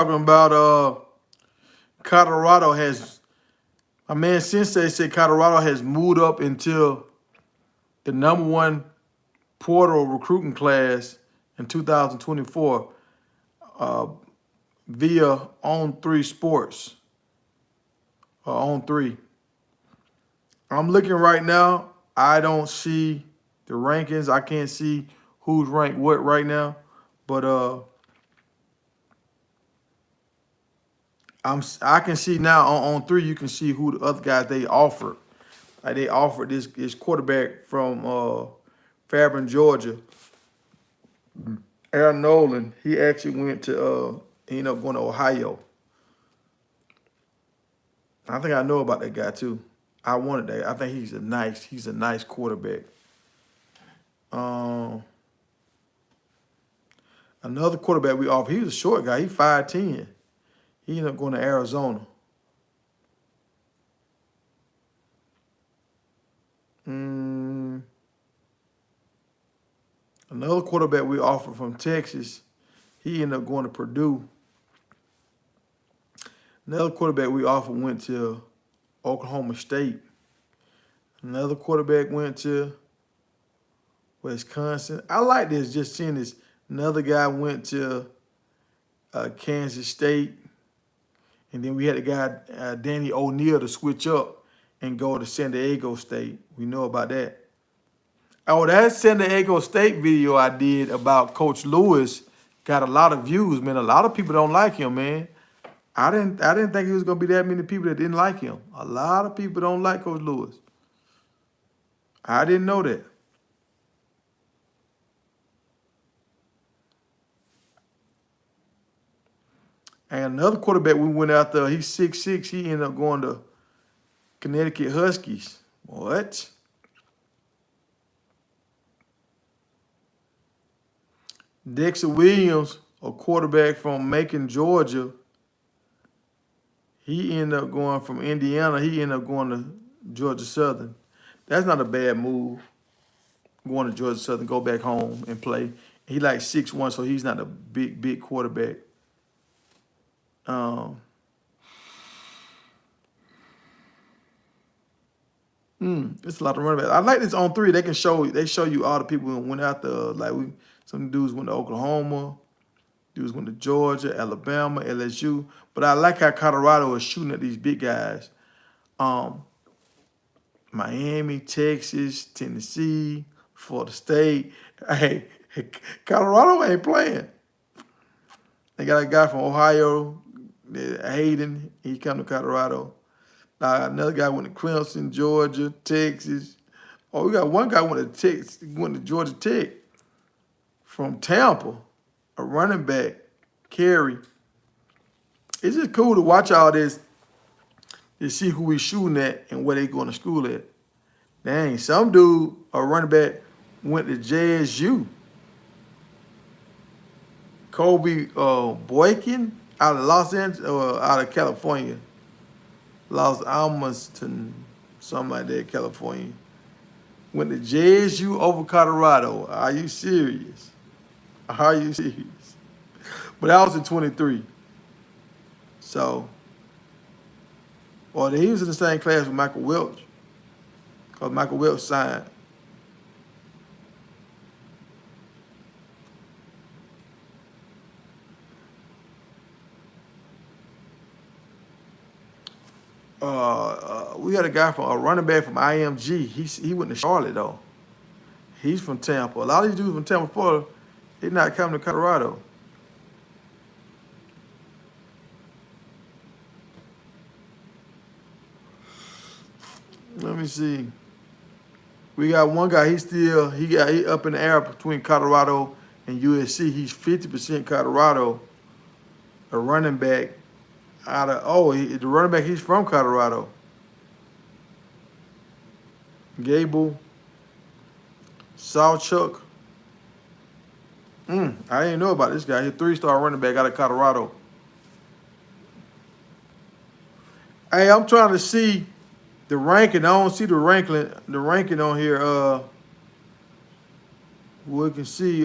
about Colorado has my man Sensei said Colorado has moved up into the #1 portal recruiting class in 2024 uh, via On3 Sports or On3. I'm looking right now. I don't see the rankings. I can't see who's ranked what right now, but I can see now on 3. You can see who the other guys they offered. Like they offered this quarterback from Fairburn, Georgia, Aaron Nolan. He actually went to he ended up going to Ohio. I think I know about that guy too. I wanted that. I think he's a nice quarterback. Um, Another quarterback we offered. He was a short guy. He 5'10". He ended up going to Arizona. Another quarterback we offered from Texas. He ended up going to Purdue. Another quarterback we offered went to Oklahoma State. Another quarterback went to Wisconsin. I like this, just seeing this. Another guy went to Kansas State. And then we had a guy, Danny O'Neal, to switch up and go to San Diego State. We know about that. Oh, that San Diego State video I did about Coach Lewis got a lot of views, man. A lot of people don't like him, man. I didn't think it was gonna be that many people that didn't like him. A lot of people don't like Coach Lewis. I didn't know that. And another quarterback we went after, he's 6'6". He ended up going to Connecticut Huskies. What? Dexter Williams, a quarterback from Macon, Georgia, he ended up going from Indiana. He ended up going to Georgia Southern. That's not a bad move. Going to Georgia Southern, go back home and play. He like 6'1", so he's not a big quarterback. It's a lot of running backs. I like this on 3. They show you all the people who went out there. Like some dudes went to Oklahoma, dudes went to Georgia, Alabama, LSU. But I like how Colorado is shooting at these big guys. Miami, Texas, Tennessee, Florida State. Hey, Colorado ain't playing. They got a guy from Ohio, Hayden. He come to Colorado. Another guy went to Clemson, Georgia, Texas. Oh, we got one guy went to Georgia Tech from Tampa, a running back, Kerry. It's just cool to watch all this, to see who we shooting at and where they going to school at. Dang, some dude, a running back, went to JSU. Kobe Boykin out of Los Angeles or out of California. Los Alamos, something like that, California. Went to JSU over Colorado. Are you serious? Are you serious? But that was in 23. So, he was in the same class with Michael Welch. Because Michael Welch signed. We had a running back from IMG. He went to Charlotte though. He's from Tampa. A lot of these dudes from Tampa, Florida, they're not coming to Colorado. Let me see. We got one guy. He up in the air between Colorado and USC. He's 50% Colorado. A running back the running back. He's from Colorado. Gable Sawchuk. I didn't know about this guy. He's a 3-star running back out of Colorado. Hey, I'm trying to see the ranking. I don't see the ranking on here. We can see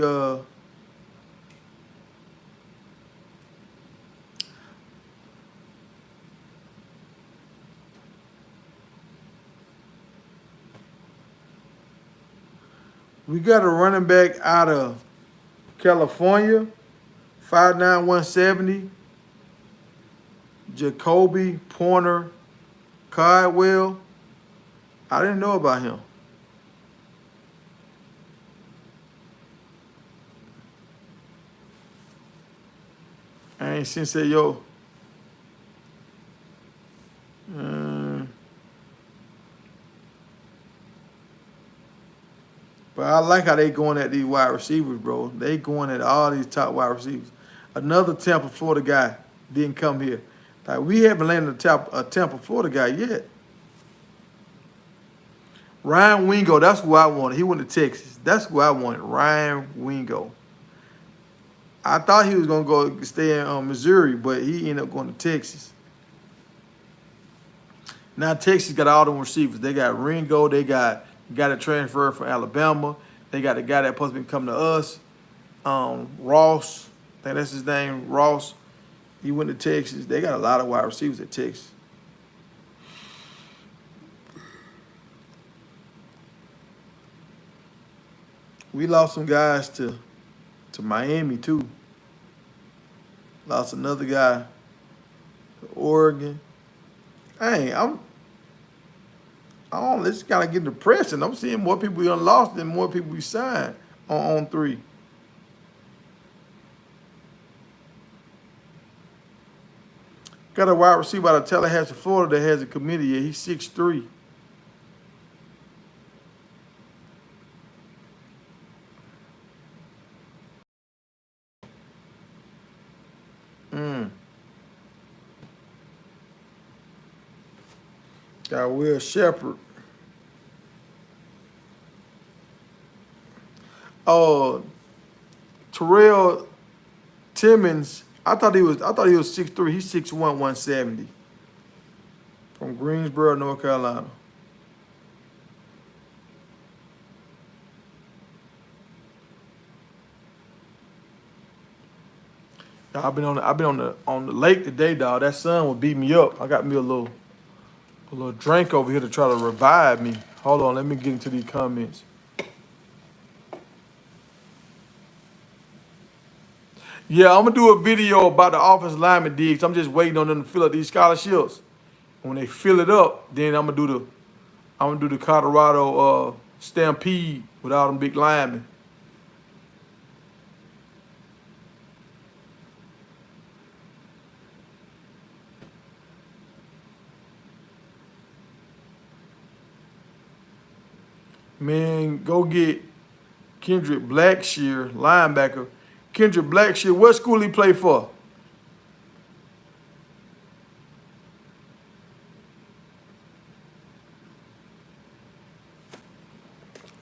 We got a running back out of California, 5'9", 170, Jacoby Pointer Caldwell. I didn't know about him. I ain't seen say yo. But I like how they going at these wide receivers, bro. They going at all these top wide receivers. Another Tampa, Florida guy didn't come here. Like we haven't landed a Tampa, Florida guy yet. Ryan Wingo, that's who I wanted. He went to Texas. That's who I wanted. Ryan Wingo. I thought he was gonna go stay in Missouri, but he ended up going to Texas. Now Texas got all them receivers. They got Ringo. They got a transfer from Alabama. They got the guy that supposed to be coming to us, Ross. I think that's his name, Ross. He went to Texas. They got a lot of wide receivers at Texas. We lost some guys to Miami too. Lost another guy to Oregon. Hey, I don't. This kind of getting depressing. I'm seeing more people we lost than more people we signed on 3. Got a wide receiver out of Tallahassee, Florida that has a committed yet. He's 6'3". Got Will Shepard. Oh, Terrell Timmons. I thought he was 6'3". He's 6'1", 170. From Greensboro, North Carolina. I've been on the lake today, dog. That sun will beat me up. I got me a little drink over here to try to revive me. Hold on, let me get into these comments. Yeah, I'm gonna do a video about the offensive lineman digs. I'm just waiting on them to fill up these scholarships. When they fill it up, then I'm gonna do the Colorado Stampede with all them big linemen. Man, go get Kendrick Blackshear, linebacker. Kendrick Blackshear, what school he play for?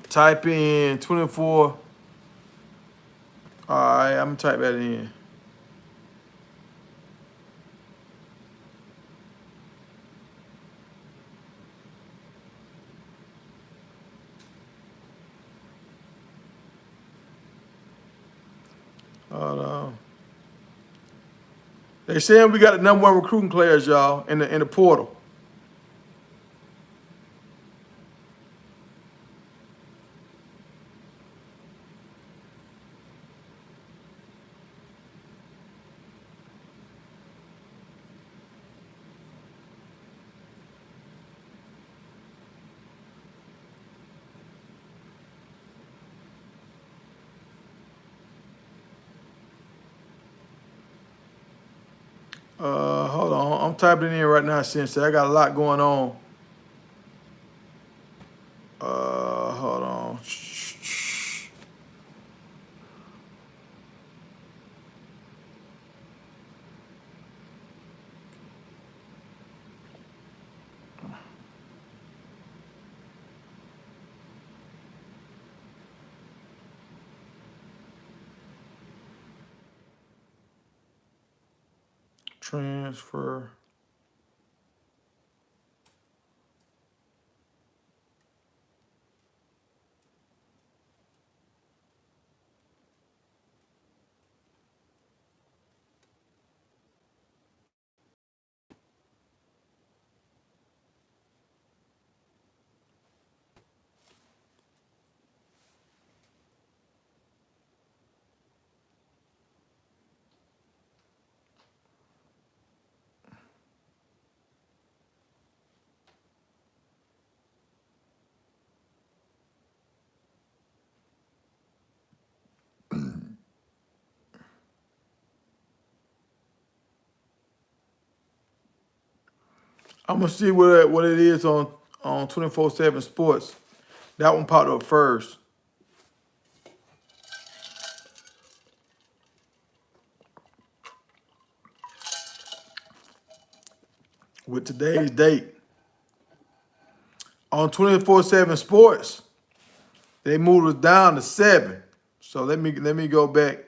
Type in 24. All right, I'm gonna type that in. Hold on. They saying we got the #1 recruiting players, y'all, in the portal. Hold on. I'm typing it in right now, Sensei. I got a lot going on. Hold on. Transfer. I'm gonna see what it is on 24/7 Sports. That one popped up first with today's date. On 24/7 Sports, they moved us down to 7. So let me go back.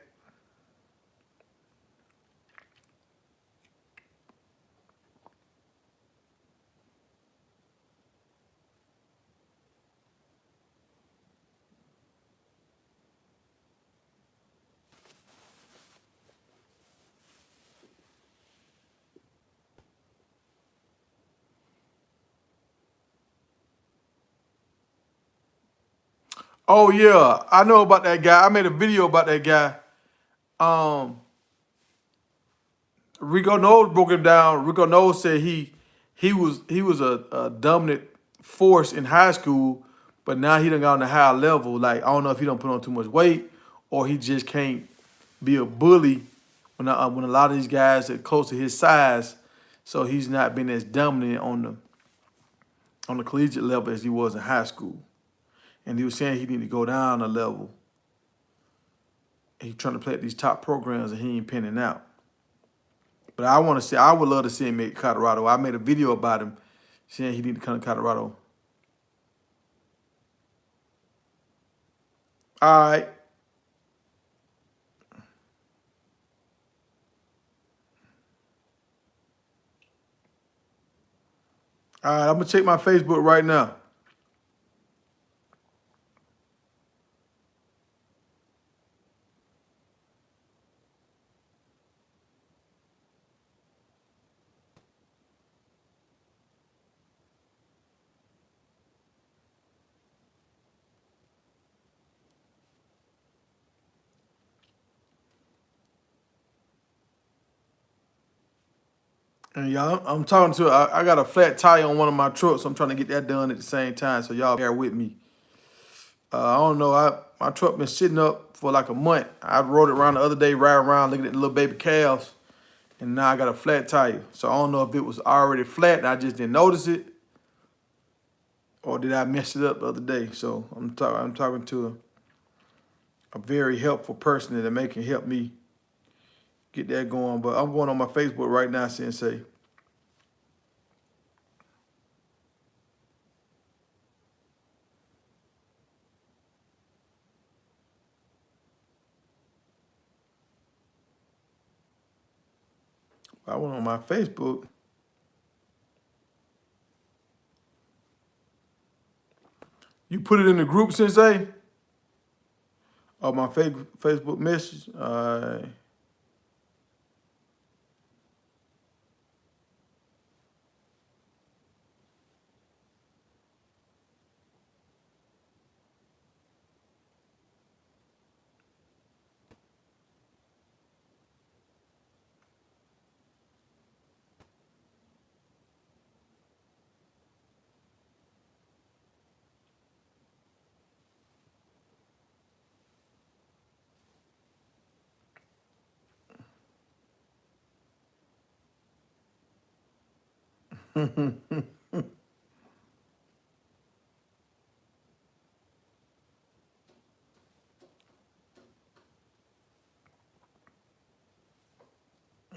Oh yeah, I know about that guy. I made a video about that guy. Um, Rico Knowles broke him down. Rico Knowles said he was a dominant force in high school, but now he done got on a higher level. Like I don't know if he don't put on too much weight or he just can't be a bully when a lot of these guys are close to his size, so he's not been as dominant on the collegiate level as he was in high school. And he was saying he need to go down a level. He's trying to play at these top programs and he ain't pinning out. But I would love to see him make Colorado. I made a video about him saying he need to come to Colorado. All right. All right, I'm gonna check my Facebook right now. And y'all, I'm talking to I got a flat tire on one of my trucks. So I'm trying to get that done at the same time. So y'all bear with me. I don't know. My truck been sitting up for like a month. I rode it around the other day, riding around looking at the little baby calves, and now I got a flat tire. So I don't know if it was already flat and I just didn't notice it, or did I mess it up the other day. So I'm talking to a very helpful person that can help me get that going. But I'm going on my Facebook right now, Sensei. I went on my Facebook. You put it in the group, Sensei? Or my Facebook message?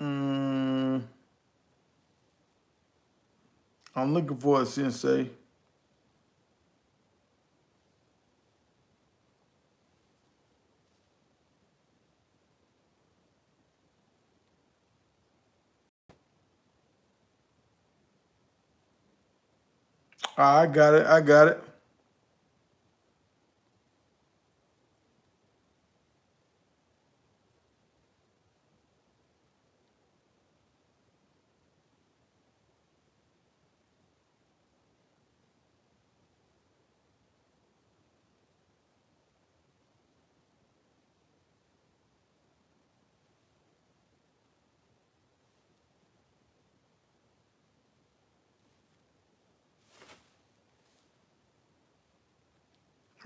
mm, I'm looking for it, Sensei. I got it. I got it.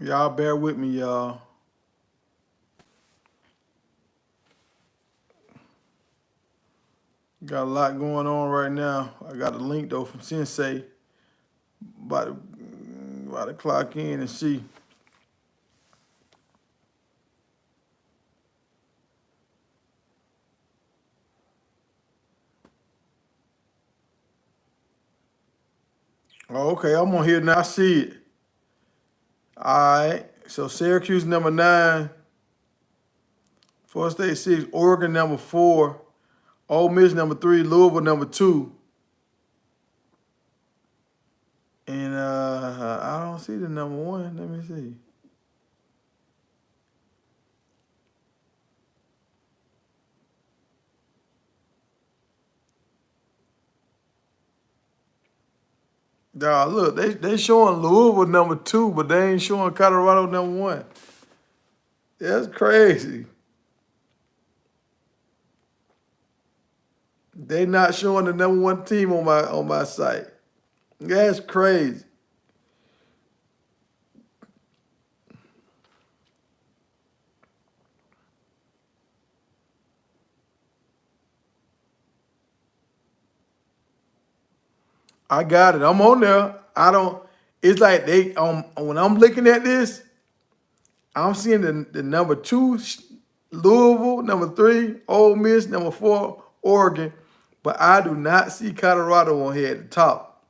Y'all bear with me, y'all. Got a lot going on right now. I got a link though from Sensei. About to clock in and see. Oh, okay, I'm on here now. I see it. All right. So Syracuse number 9, Florida State 6, Oregon number 4, Ole Miss number 3, Louisville number 2. And I don't see the number 1. Let me see. Dawg, look, they showing Louisville number 2, but they ain't showing Colorado number 1. That's crazy. They not showing the number 1 team on my site. That's crazy. I got it. I'm on there. It's like when I'm looking at this, I'm seeing the number 2 Louisville, number 3 Ole Miss, number 4 Oregon, but I do not see Colorado on here at the top.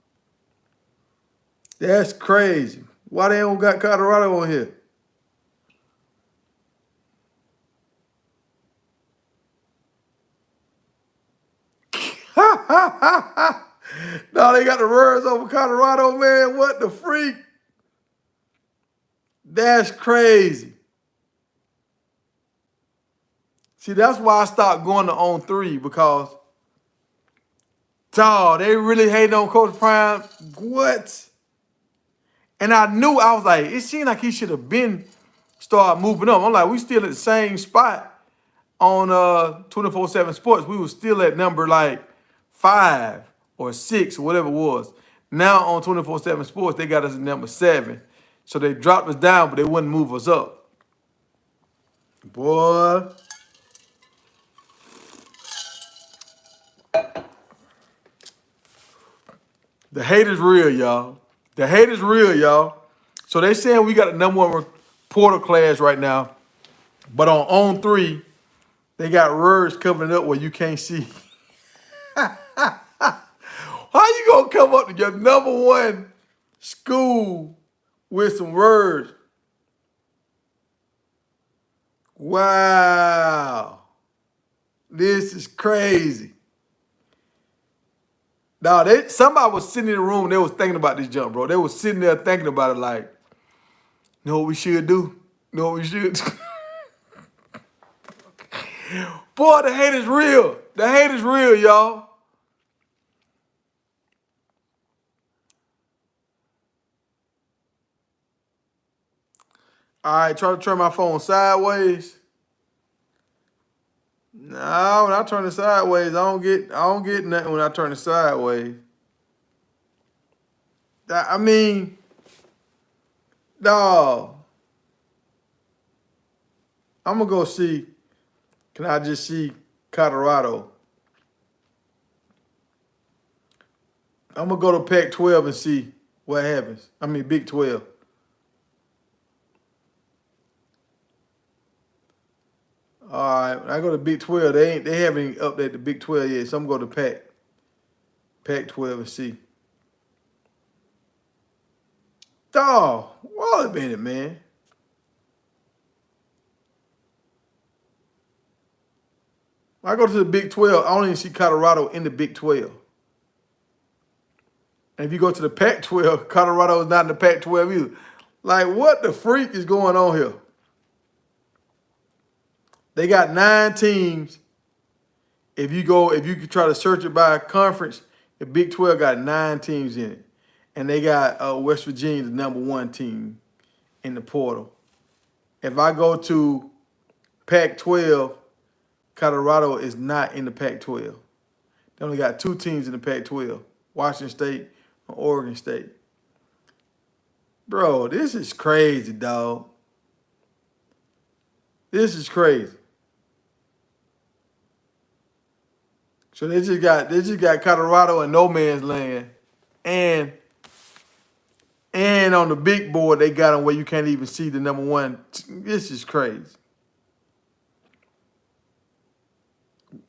That's crazy. Why they don't got Colorado on here? No, they got the words over Colorado, man. What the freak? That's crazy. See, that's why I stopped going to On3 because, dawg, they really hating on Coach Prime. What? And I was like, it seemed like he should have been started moving up. I'm like, we still at the same spot on 24/7 Sports. We were still at number like 5 or 6 or whatever it was. Now on 24/7 Sports, they got us at number 7. So they dropped us down, but they wouldn't move us up. Boy. The hate is real, y'all. The hate is real, y'all. So they saying we got a number 1 portal class right now, but on 3, they got words covering up where you can't see. How you gonna come up to your number 1 school with some words? Wow. This is crazy. Now, somebody was sitting in the room, they was thinking about this jump, bro. They was sitting there thinking about it like, you know what we should do? You know what we should do? Boy, the hate is real. The hate is real, y'all. All right, try to turn my phone sideways. No, when I turn it sideways, I don't get nothing when I turn it sideways. I mean, dawg. I'm gonna go see. Can I just see Colorado? I'm gonna go to Pac-12 and see what happens. I mean, Big 12. All right, when I go to Big 12, they haven't updated the Big 12 yet, so I'm gonna go to Pac-12 and see. Dawg, wait a minute, man. When I go to the Big 12, I don't even see Colorado in the Big 12. And if you go to the Pac-12, Colorado is not in the Pac-12 either. Like, what the freak is going on here? They got 9 teams. If you could try to search it by conference, the Big 12 got 9 teams in it. And they got West Virginia, the number 1 team in the portal. If I go to Pac-12, Colorado is not in the Pac-12. They only got 2 teams in the Pac-12, Washington State and Oregon State. Bro, this is crazy, dog. This is crazy. So they just got Colorado and no man's land, and on the big board they got them where you can't even see the number one. This is crazy.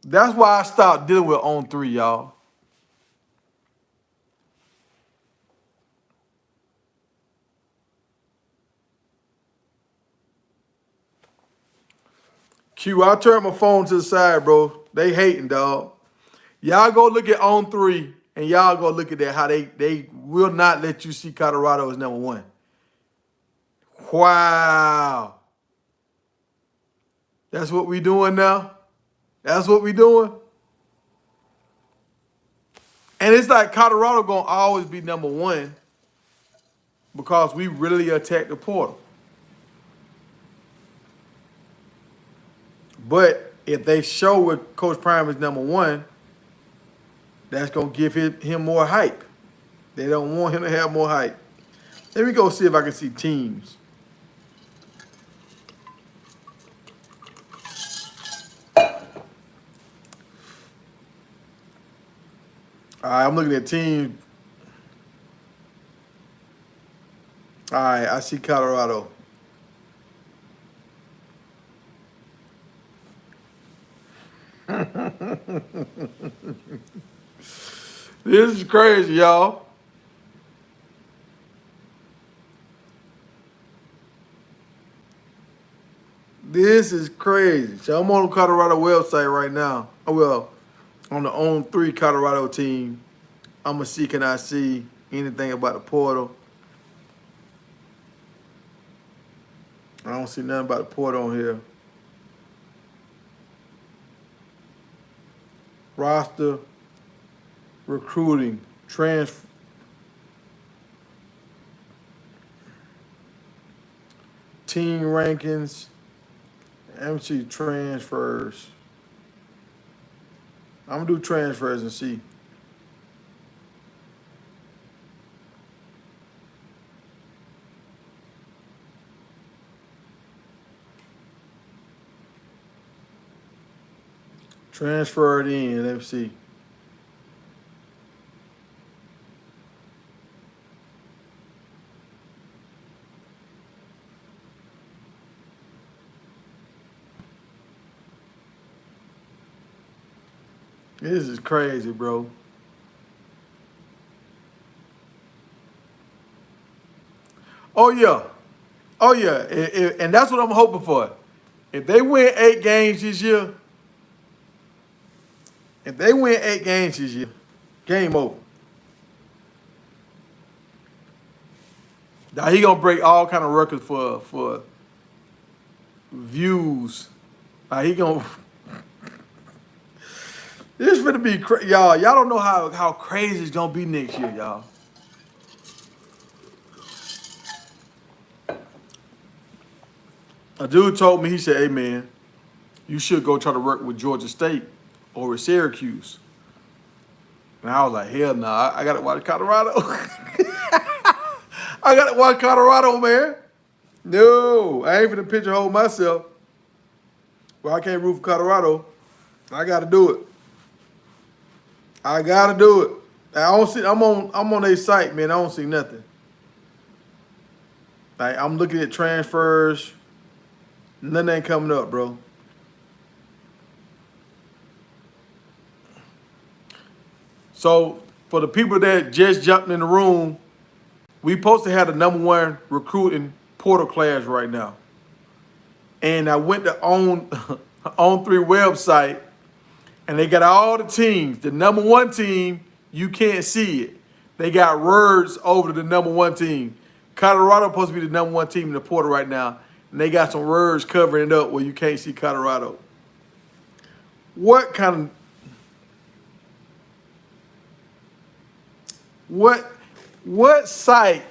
That's why I stopped dealing with On3, y'all. Q, I turned my phone to the side, bro. They hating, dog. Y'all go look at On3 and y'all go look at that, how they will not let you see Colorado as number one. Wow. That's what we doing now? That's what we doing? And it's like Colorado gonna always be number one because we really attacked the portal. But if they show what Coach Prime is number one, that's gonna give him more hype. They don't want him to have more hype. Let me go see if I can see teams. All right, I'm looking at teams. All right, I see Colorado. This is crazy, y'all. This is crazy. So I'm on the Colorado website right now. Oh, well, on the On3 Colorado team. I'm going to see, can I see anything about the portal? I don't see nothing about the portal on here. Roster, recruiting, transfer. Team rankings, MC transfers. I'm going to do transfers and see. Transferred in, let's see. This is crazy, bro. Oh, yeah. Oh, yeah. And that's what I'm hoping for. If they win 8 games this year, game over. Now he gonna break all kind of records for views. He gonna. This is gonna be y'all. Y'all don't know how crazy it's gonna be next year, y'all. A dude told me, he said, "Hey man, you should go try to work with Georgia State or with Syracuse." And I was like, "Hell no, I gotta watch Colorado." I gotta watch Colorado, man. No, I ain't finna pigeonhole myself. Well, I can't root for Colorado. I gotta do it. I gotta do it. I don't see. I'm on their site, man. I don't see nothing. Like, I'm looking at transfers. Nothing ain't coming up, bro. So for the people that just jumped in the room, we supposed to have the number one recruiting portal class right now. And I went to On3 website, and they got all the teams. The number one team, you can't see it. They got words over to the number one team. Colorado supposed to be the number one team in the portal right now, and they got some words covering it up where you can't see Colorado. What kind of what site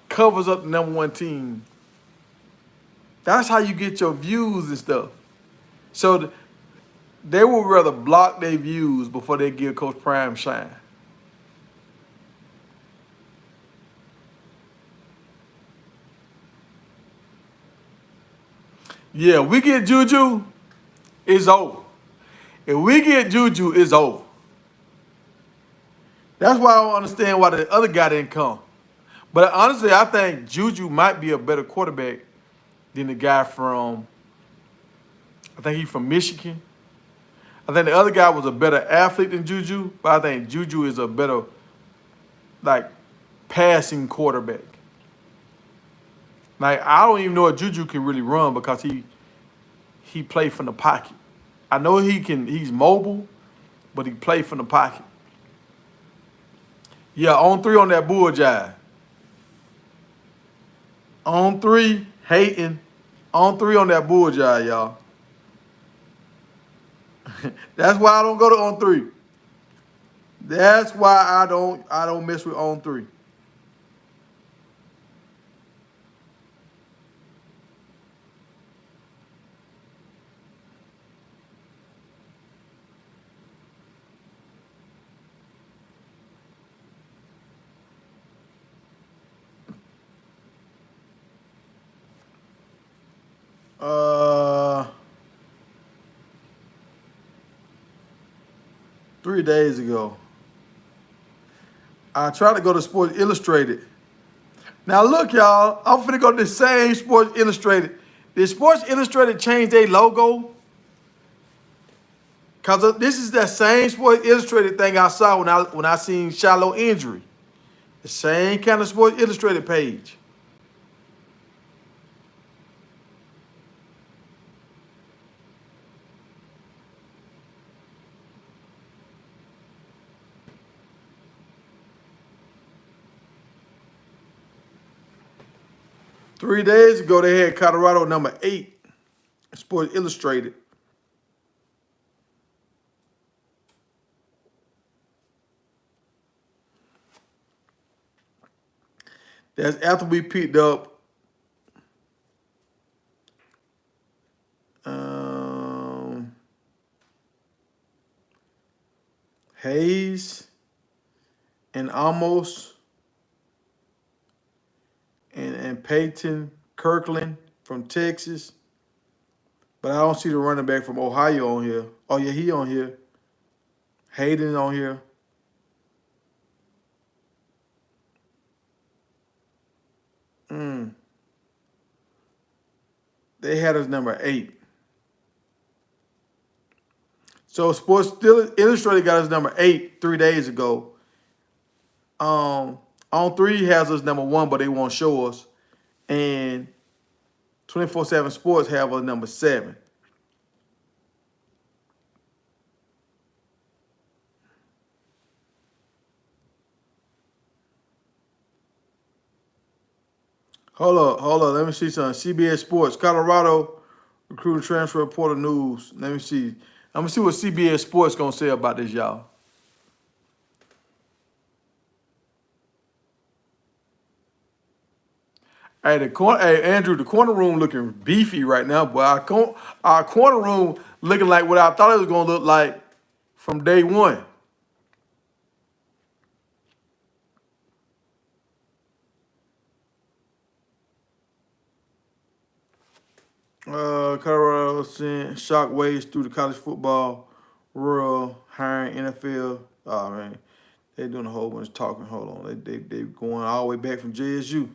covers up the number one team? That's how you get your views and stuff. So they would rather block their views before they give Coach Prime shine. Yeah, we get Juju, it's over. If we get Juju, it's over. That's why I don't understand why the other guy didn't come. But honestly, I think Juju might be a better quarterback than the guy from, I think he's from Michigan. I think the other guy was a better athlete than Juju, but I think Juju is a better, like, passing quarterback. Like, I don't even know if Juju can really run because he played from the pocket. I know he's mobile, but he played from the pocket. Yeah, on 3 on that bull jive. On 3, hating. On 3 on that bull jive, y'all. That's why I don't go to on 3. That's why I don't mess with on 3. Uh 3 days ago. I tried to go to Sports Illustrated. Now look, y'all, I'm finna go to the same Sports Illustrated. Did Sports Illustrated change their logo? Cause this is that same Sports Illustrated thing I saw when I seen Shallow injury. The same kind of Sports Illustrated page. Three days ago, they had Colorado number 8, Sports Illustrated. That's after we picked up Hayes and Amos and Peyton Kirkland from Texas. But I don't see the running back from Ohio on here. Oh, yeah, he on here. Hayden on here. They had us number 8. So Sports Illustrated got us number 8 3 days ago. On 3 has us number 1, but they won't show us. And 24/7 Sports have us number 7. Hold up. Let me see something. CBS Sports, Colorado recruiting transfer portal news. Let me see. I'm gonna see what CBS Sports gonna say about this, y'all. Hey Andrew, the corner room looking beefy right now, but our corner room looking like what I thought it was gonna look like from day one. Colorado sent shockwaves through the college football world, hiring NFL. Oh man, they doing a whole bunch of talking. Hold on, they going all the way back from JSU.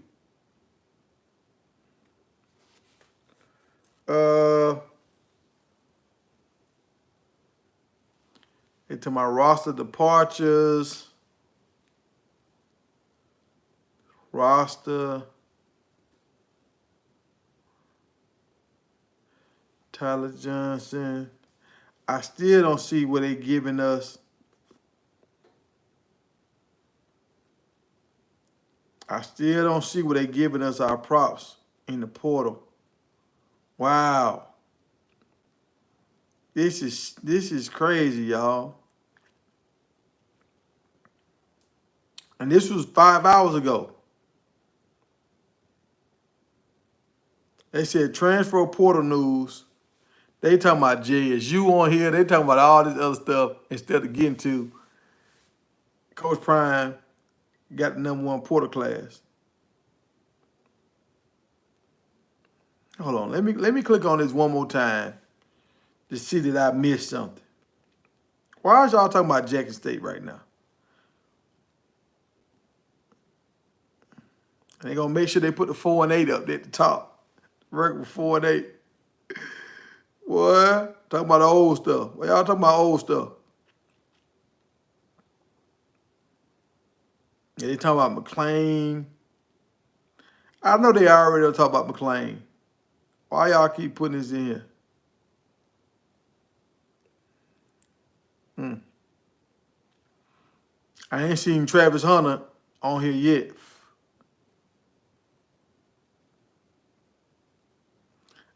Into my roster departures. Roster. Tyler Johnson. I still don't see what they giving us. I still don't see what they giving us our props in the portal. Wow. This is crazy, y'all. And this was 5 hours ago. They said transfer portal news. They talking about JSU on here. They talking about all this other stuff instead of getting to Coach Prime got the number 1 portal class. Hold on. Let me click on this one more time to see that I missed something. Why is y'all talking about Jackson State right now? And they're going to make sure they put the 4 and 8 up at the top. Record with 4 and 8. What? Talking about the old stuff. Well, y'all talking about old stuff. Yeah, they talking about McLean. I know they already talk about McLean. Why y'all keep putting this in here? I ain't seen Travis Hunter on here yet.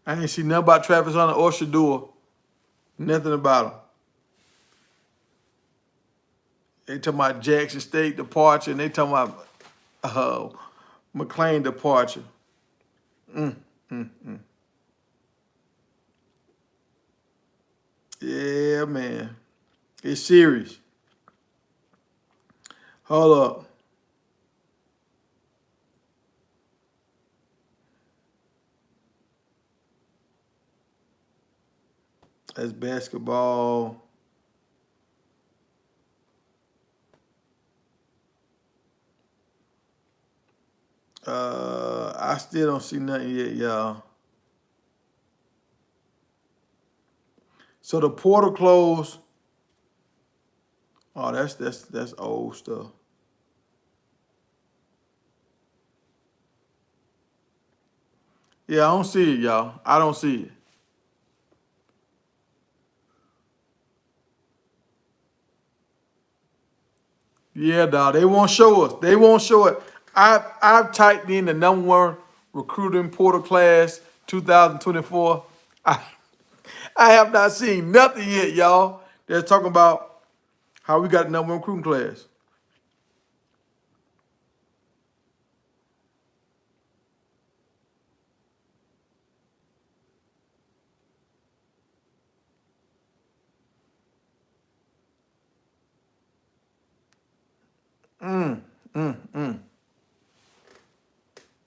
I ain't seen nothing about Travis Hunter or Shador. Nothing about him. They talking about Jackson State departure, and they talking about McLean departure. Yeah, man. It's serious. Hold up. That's basketball. I still don't see nothing yet, y'all. So the portal closed. Oh, that's old stuff. Yeah, I don't see it, y'all. I don't see it. Yeah, dog. They won't show us. They won't show it. I've typed in the #1 recruiting portal class 2024. I have not seen nothing yet, y'all. They're talking about how we got the #1 recruiting class.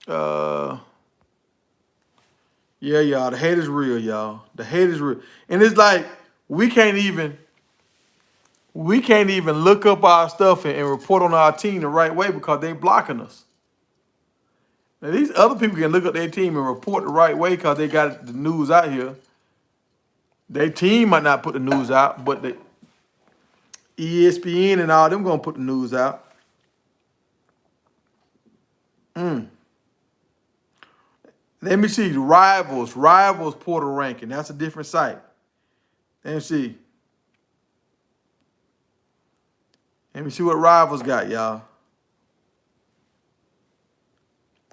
Uh, yeah, y'all. The hate is real, y'all. The hate is real, and it's like we can't even look up our stuff and report on our team the right way because they blocking us. Now these other people can look up their team and report the right way because they got the news out here. Their team might not put the news out, but the ESPN and all them gonna put the news out. Let me see the rivals portal ranking. That's a different site. Let me see. Let me see what rivals got, y'all.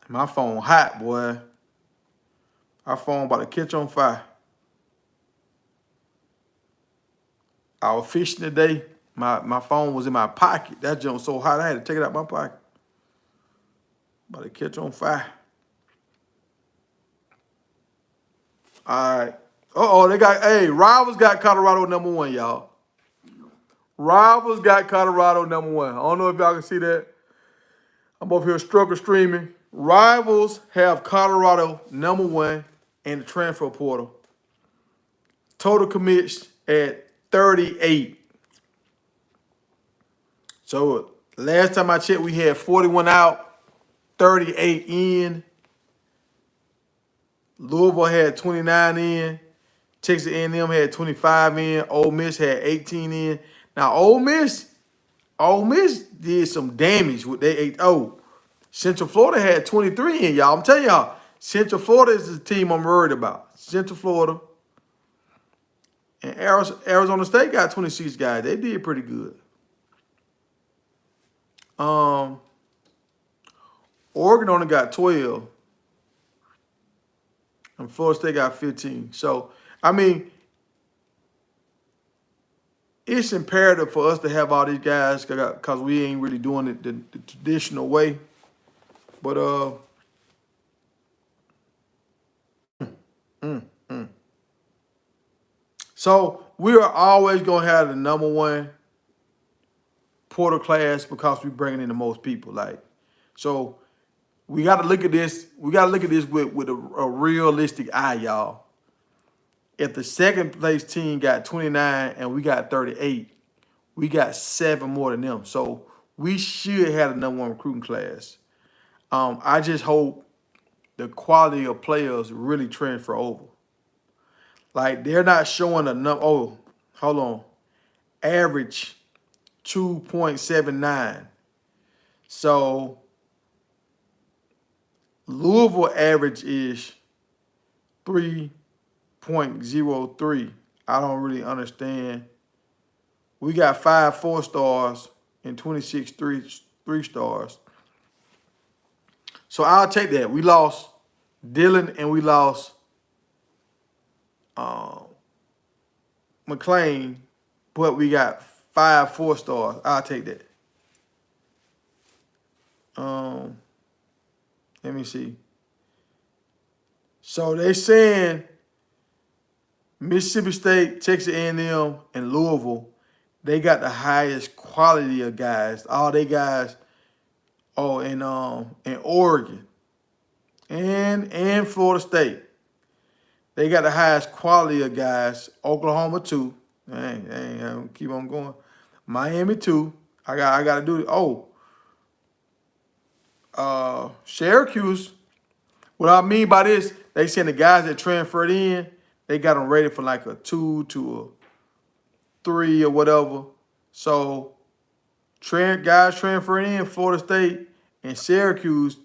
My phone hot, boy. My phone about to catch on fire. I was fishing today. My phone was in my pocket. That junk was so hot I had to take it out my pocket. About to catch on fire. All right. They got, Rivals got Colorado #1, y'all. Rivals got Colorado #1. I don't know if y'all can see that. I'm over here struggle streaming. Rivals have Colorado #1 in the transfer portal. Total commits at 38. So last time I checked, we had 41 out, 38 in. Louisville had 29 in. Texas A&M had 25 in. Ole Miss had 18 in. Now Ole Miss did some damage with their 8. Central Florida had 23 in, y'all. I'm telling y'all, Central Florida is the team I'm worried about. Central Florida. And Arizona State got 26 guys. They did pretty good. Oregon only got 12. And Florida State got 15. So, I mean, it's imperative for us to have all these guys because we ain't really doing it the traditional way. But so we are always gonna have the #1 portal class because we're bringing in the most people. So we got to look at this. We got to look at this with a realistic eye, y'all. If the second place team got 29 and we got 38, We got 7 more than them. So we should have the number 1 recruiting class. I just hope the quality of players really transfer over. Like, they're not showing enough. Oh, hold on. Average 2.79. So Louisville average is 3.03. I don't really understand. We got 5 4-stars and 26 3-stars. So I'll take that. We lost Dylan and we lost McLean, but we got 5 4-stars. I'll take that. Let me see. So they saying Mississippi State, Texas A&M, and Louisville, they got the highest quality of guys. All they guys, in Oregon and Florida State, they got the highest quality of guys. Oklahoma too. Keep on going. Miami too. I got to do it. Syracuse. What I mean by this, they saying the guys that transferred in, they got them rated for like a 2 to a 3 or whatever. So guys transferring in, Florida State and Syracuse,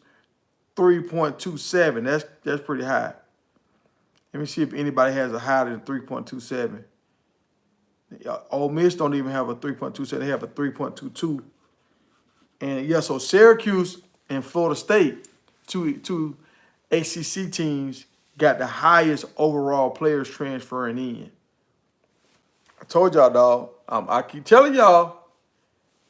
3.27. That's pretty high. Let me see if anybody has a higher than 3.27. Ole Miss don't even have a 3.27. They have a 3.22. And yeah, so Syracuse and Florida State, two ACC teams, got the highest overall players transferring in. I told y'all, dog. I keep telling y'all,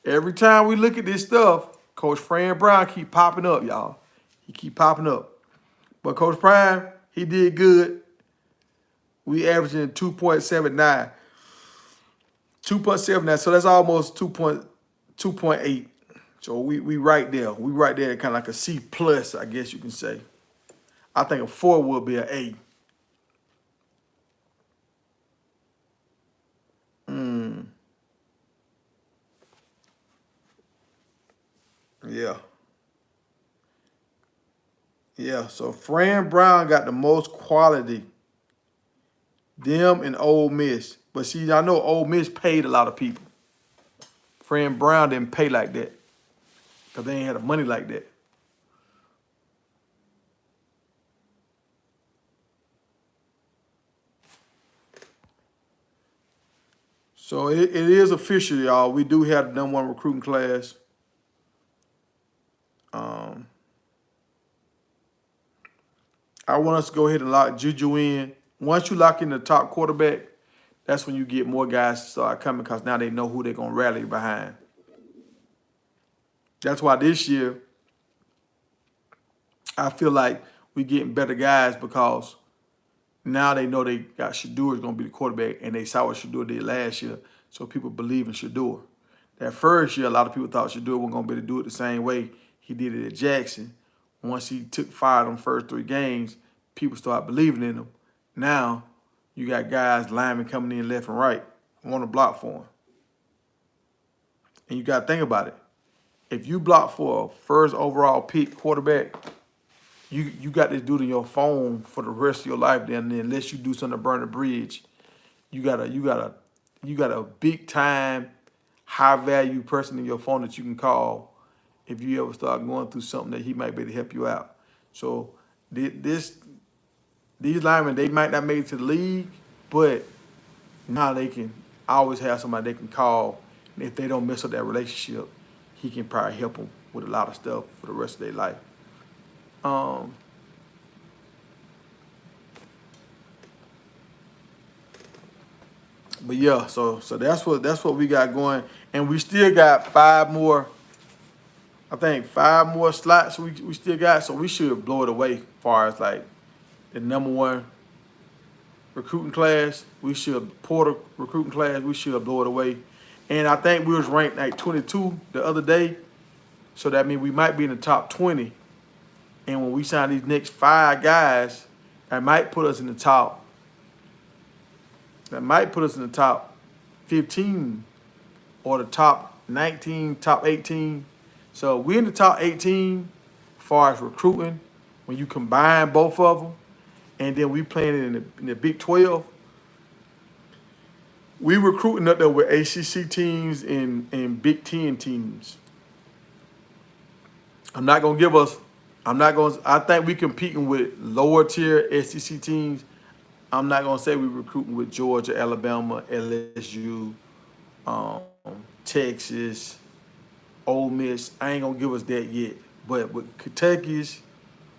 every time we look at this stuff, Coach Fran Brown keep popping up, y'all. He keep popping up. But Coach Prime, he did good. We averaging 2.79. 2.79, so that's almost 2.8. So we right there. We right there, kind of like a C plus, I guess you can say. I think a 4 will be an A. Yeah. Yeah, so Fran Brown got the most quality. Them and Ole Miss. But see, I know Ole Miss paid a lot of people. Fran Brown didn't pay like that because they ain't had the money like that. So it is official, y'all. We do have the number 1 recruiting class. I want us to go ahead and lock Juju in. Once you lock in the top quarterback, that's when you get more guys to start coming because now they know who they're going to rally behind. That's why this year, I feel like we getting better guys because now they know they got Shador is going to be the quarterback, and they saw what Shador did last year, so people believe in Shador. That first year, a lot of people thought Shador wasn't going to be able to do it the same way he did it at Jackson. Once he took fire them first 3 games, people started believing in him. Now, you got guys, linemen coming in left and right, want to block for him. And you got to think about it. If you block for a first overall pick quarterback, you got this dude in your phone for the rest of your life. Then unless you do something to burn the bridge, you got a big time, high value person in your phone that you can call if you ever start going through something that he might be able to help you out. So these linemen, they might not make it to the league, but now they can always have somebody they can call. And if they don't mess up that relationship, he can probably help them with a lot of stuff for the rest of their life. But yeah, so that's what we got going, and we still got 5 more. I think 5 more slots we still got, so we should blow it away as far as like the number 1 recruiting class. We should Porter recruiting class. We should blow it away, and I think we was ranked like 22 the other day, so that means we might be in the top 20. And when we sign these next 5 guys, that might put us in the top 15 or the top 19, top 18. So we're in the top 18 as far as recruiting when you combine both of them. And then we playing in the Big 12. We recruiting up there with ACC teams and Big 10 teams. I think we competing with lower tier SEC teams. I'm not gonna say we recruiting with Georgia, Alabama, LSU, um, Texas, Ole Miss. I ain't gonna give us that yet. But with Kentucky's,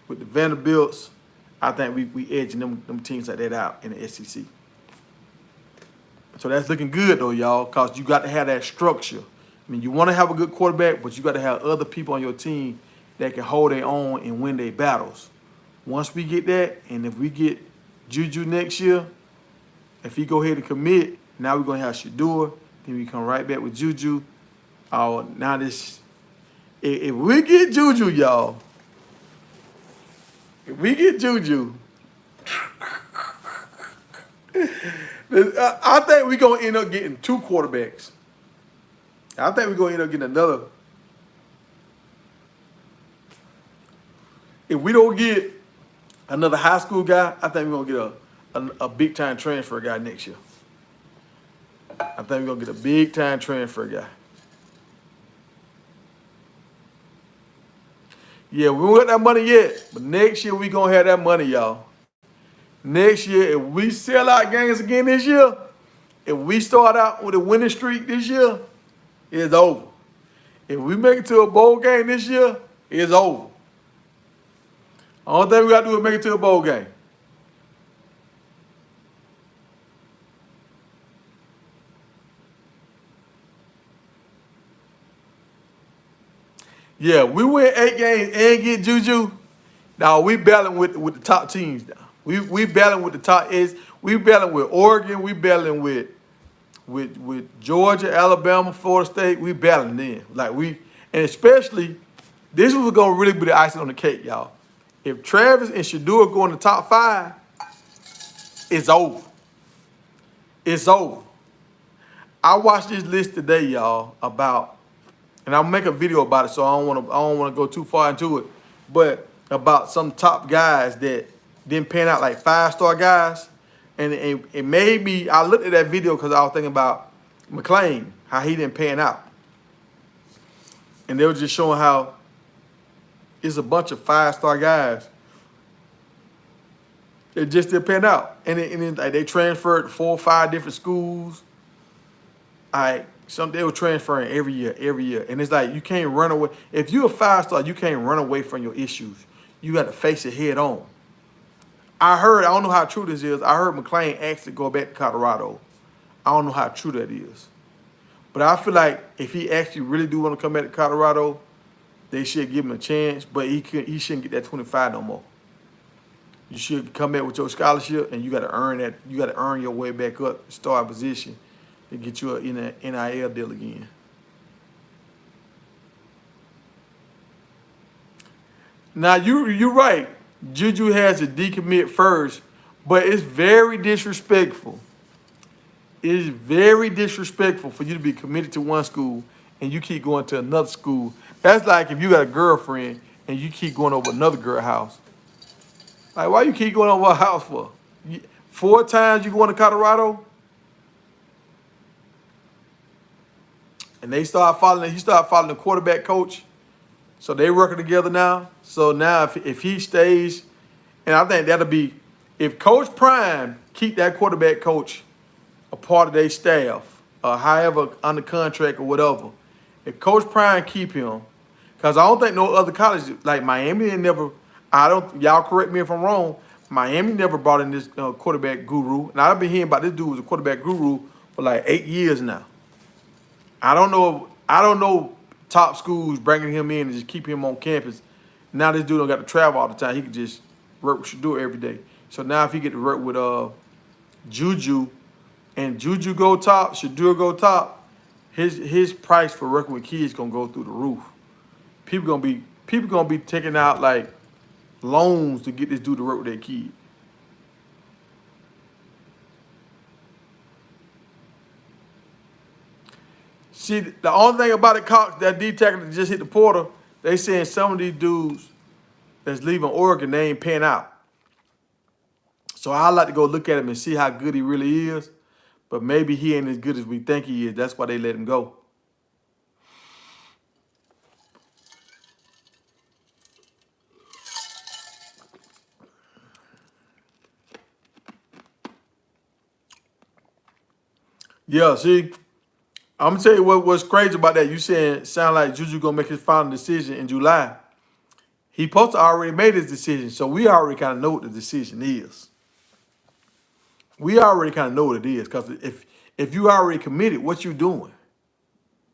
with the Vanderbilts, I think we edging them teams like that out in the SEC. So that's looking good though, y'all, because you got to have that structure. I mean, you want to have a good quarterback, but you got to have other people on your team that can hold their own and win their battles. Once we get that, and if we get Juju next year, if he go ahead and commit, now we're going to have Shador. Then we come right back with Juju. Now this, if we get Juju, y'all, if we get Juju, I think we're going to end up getting 2 quarterbacks. I think we're going to end up getting another. If we don't get another high school guy, I think we're going to get a big-time transfer guy next year. I think we're going to get a big-time transfer guy. Yeah, we don't got that money yet, but next year we're going to have that money, y'all. Next year, if we sell out games again this year, if we start out with a winning streak this year, it's over. If we make it to a bowl game this year, it's over. Only thing we got to do is make it to a bowl game. Yeah, we win 8 games and get Juju. Now we battling with the top teams now. We battling with the top is we battling with Oregon, we battling with Georgia, Alabama, Florida State. We battling then. And especially this was gonna really be the icing on the cake, y'all. If Travis and Shador go in the top 5, it's over. It's over. I watched this list today, y'all, and I'll make a video about it, so I don't wanna go too far into it, but about some top guys that didn't pan out, like 5-star guys. And it made me, I looked at that video because I was thinking about McClain, how he didn't pan out. And they were just showing how it's a bunch of 5-star guys. It just didn't pan out. And they transferred to 4 or 5 different schools. They were transferring every year. And it's like, you can't run away. If you're a 5-star, you can't run away from your issues. You got to face it head on. I don't know how true this is. I heard McClain asked to go back to Colorado. I don't know how true that is. But I feel like if he actually really do want to come back to Colorado, they should give him a chance. But he shouldn't get that 25 no more. You should come back with your scholarship, and you got to earn that. You got to earn your way back up, start position, to get you in an NIL deal again. Now you're right. Juju has to decommit first, but it's very disrespectful. It's very disrespectful for you to be committed to one school and you keep going to another school. That's like if you got a girlfriend and you keep going over another girl's house. Like, why you keep going over her house for? 4 times you going to Colorado? And he started following the quarterback coach. So they working together now. So now if he stays, and I think that'll be, if Coach Prime keep that quarterback coach a part of their staff, however under contract or whatever, if Coach Prime keep him, because I don't think no other college, like Miami y'all correct me if I'm wrong, Miami never brought in this quarterback guru. And I've been hearing about this dude was a quarterback guru for like 8 years now. I don't know top schools bringing him in and just keep him on campus. Now this dude don't got to travel all the time. He can just work with Shador every day. So now if he get to work with Juju, and Juju go top, Shador go top, his price for working with kids gonna go through the roof. People gonna be taking out like loans to get this dude to work with their kid. See, the only thing about it, Cox, that D tackle that just hit the portal, they saying some of these dudes that's leaving Oregon, they ain't paying out. So I like to go look at him and see how good he really is. But maybe he ain't as good as we think he is. That's why they let him go. Yeah, see, I'm gonna tell you what's crazy about that. You saying sound like Juju gonna make his final decision in July. He supposed to already made his decision, so we already kind of know what the decision is. We already kind of know what it is, because if you already committed, what you doing?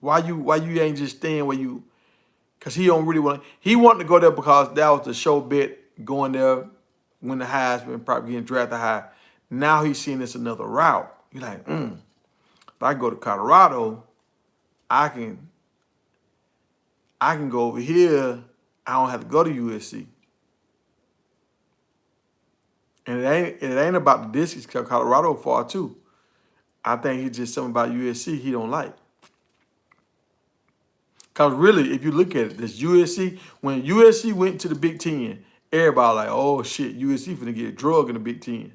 Why you ain't just staying where you? Because he don't really want. He wanted to go there because that was the show bet, going there, win the Heisman, probably getting drafted high. Now he's seeing this another route. You're like, if I go to Colorado, I can go over here. I don't have to go to USC. And it ain't about the distance, because Colorado far too. I think it's just something about USC he don't like. Because really, if you look at it, this USC, when USC went to the Big Ten, everybody like, oh shit, USC finna get a drug in the Big Ten.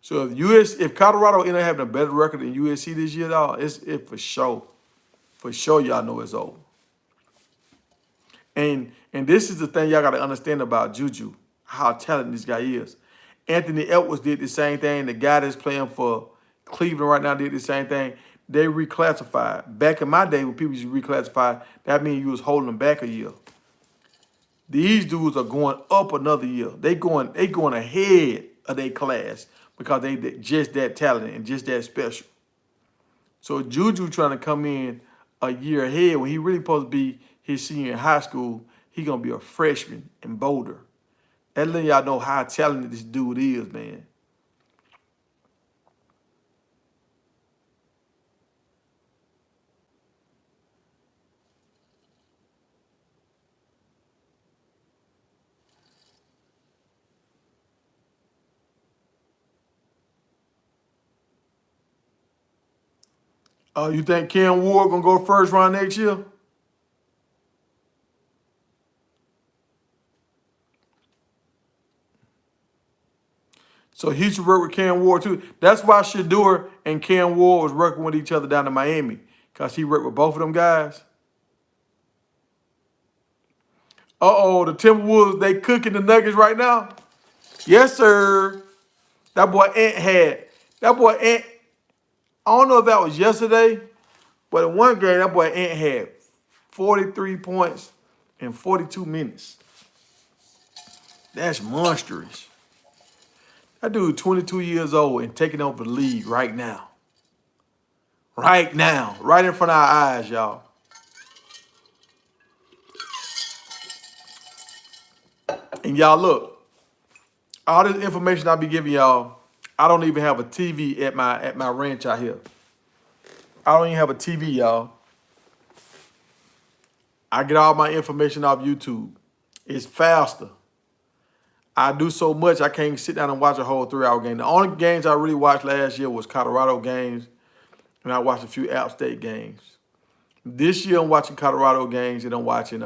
So if Colorado end up having a better record than USC this year, dog, it's for sure. For sure, y'all know it's over. And this is the thing y'all got to understand about Juju, how talented this guy is. Anthony Edwards did the same thing. The guy that's playing for Cleveland right now did the same thing. They reclassified. Back in my day, when people used to reclassify, that means you was holding them back a year. These dudes are going up another year. They going ahead of their class because they just that talented and just that special. So Juju trying to come in a year ahead when he really supposed to be his senior in high school. He gonna be a freshman in Boulder. That letting y'all know how talented this dude is, man. You think Ken Ward gonna go first round next year? So he should work with Ken Ward too. That's why Shador and Ken Ward was working with each other down in Miami, because he worked with both of them guys. The Timberwolves, they cooking the Nuggets right now? Yes, sir. That boy Ant, I don't know if that was yesterday, but in one game, that boy Ant had 43 points in 42 minutes. That's monstrous. That dude 22 years old and taking over the league right now. Right now. Right in front of our eyes, y'all. And y'all look, all this information I be giving y'all, I don't even have a TV at my ranch out here. I don't even have a TV, y'all. I get all my information off YouTube. It's faster. I do so much, I can't even sit down and watch a whole 3-hour game. The only games I really watched last year was Colorado games, and I watched a few App State games. This year I'm watching Colorado games, and I'm watching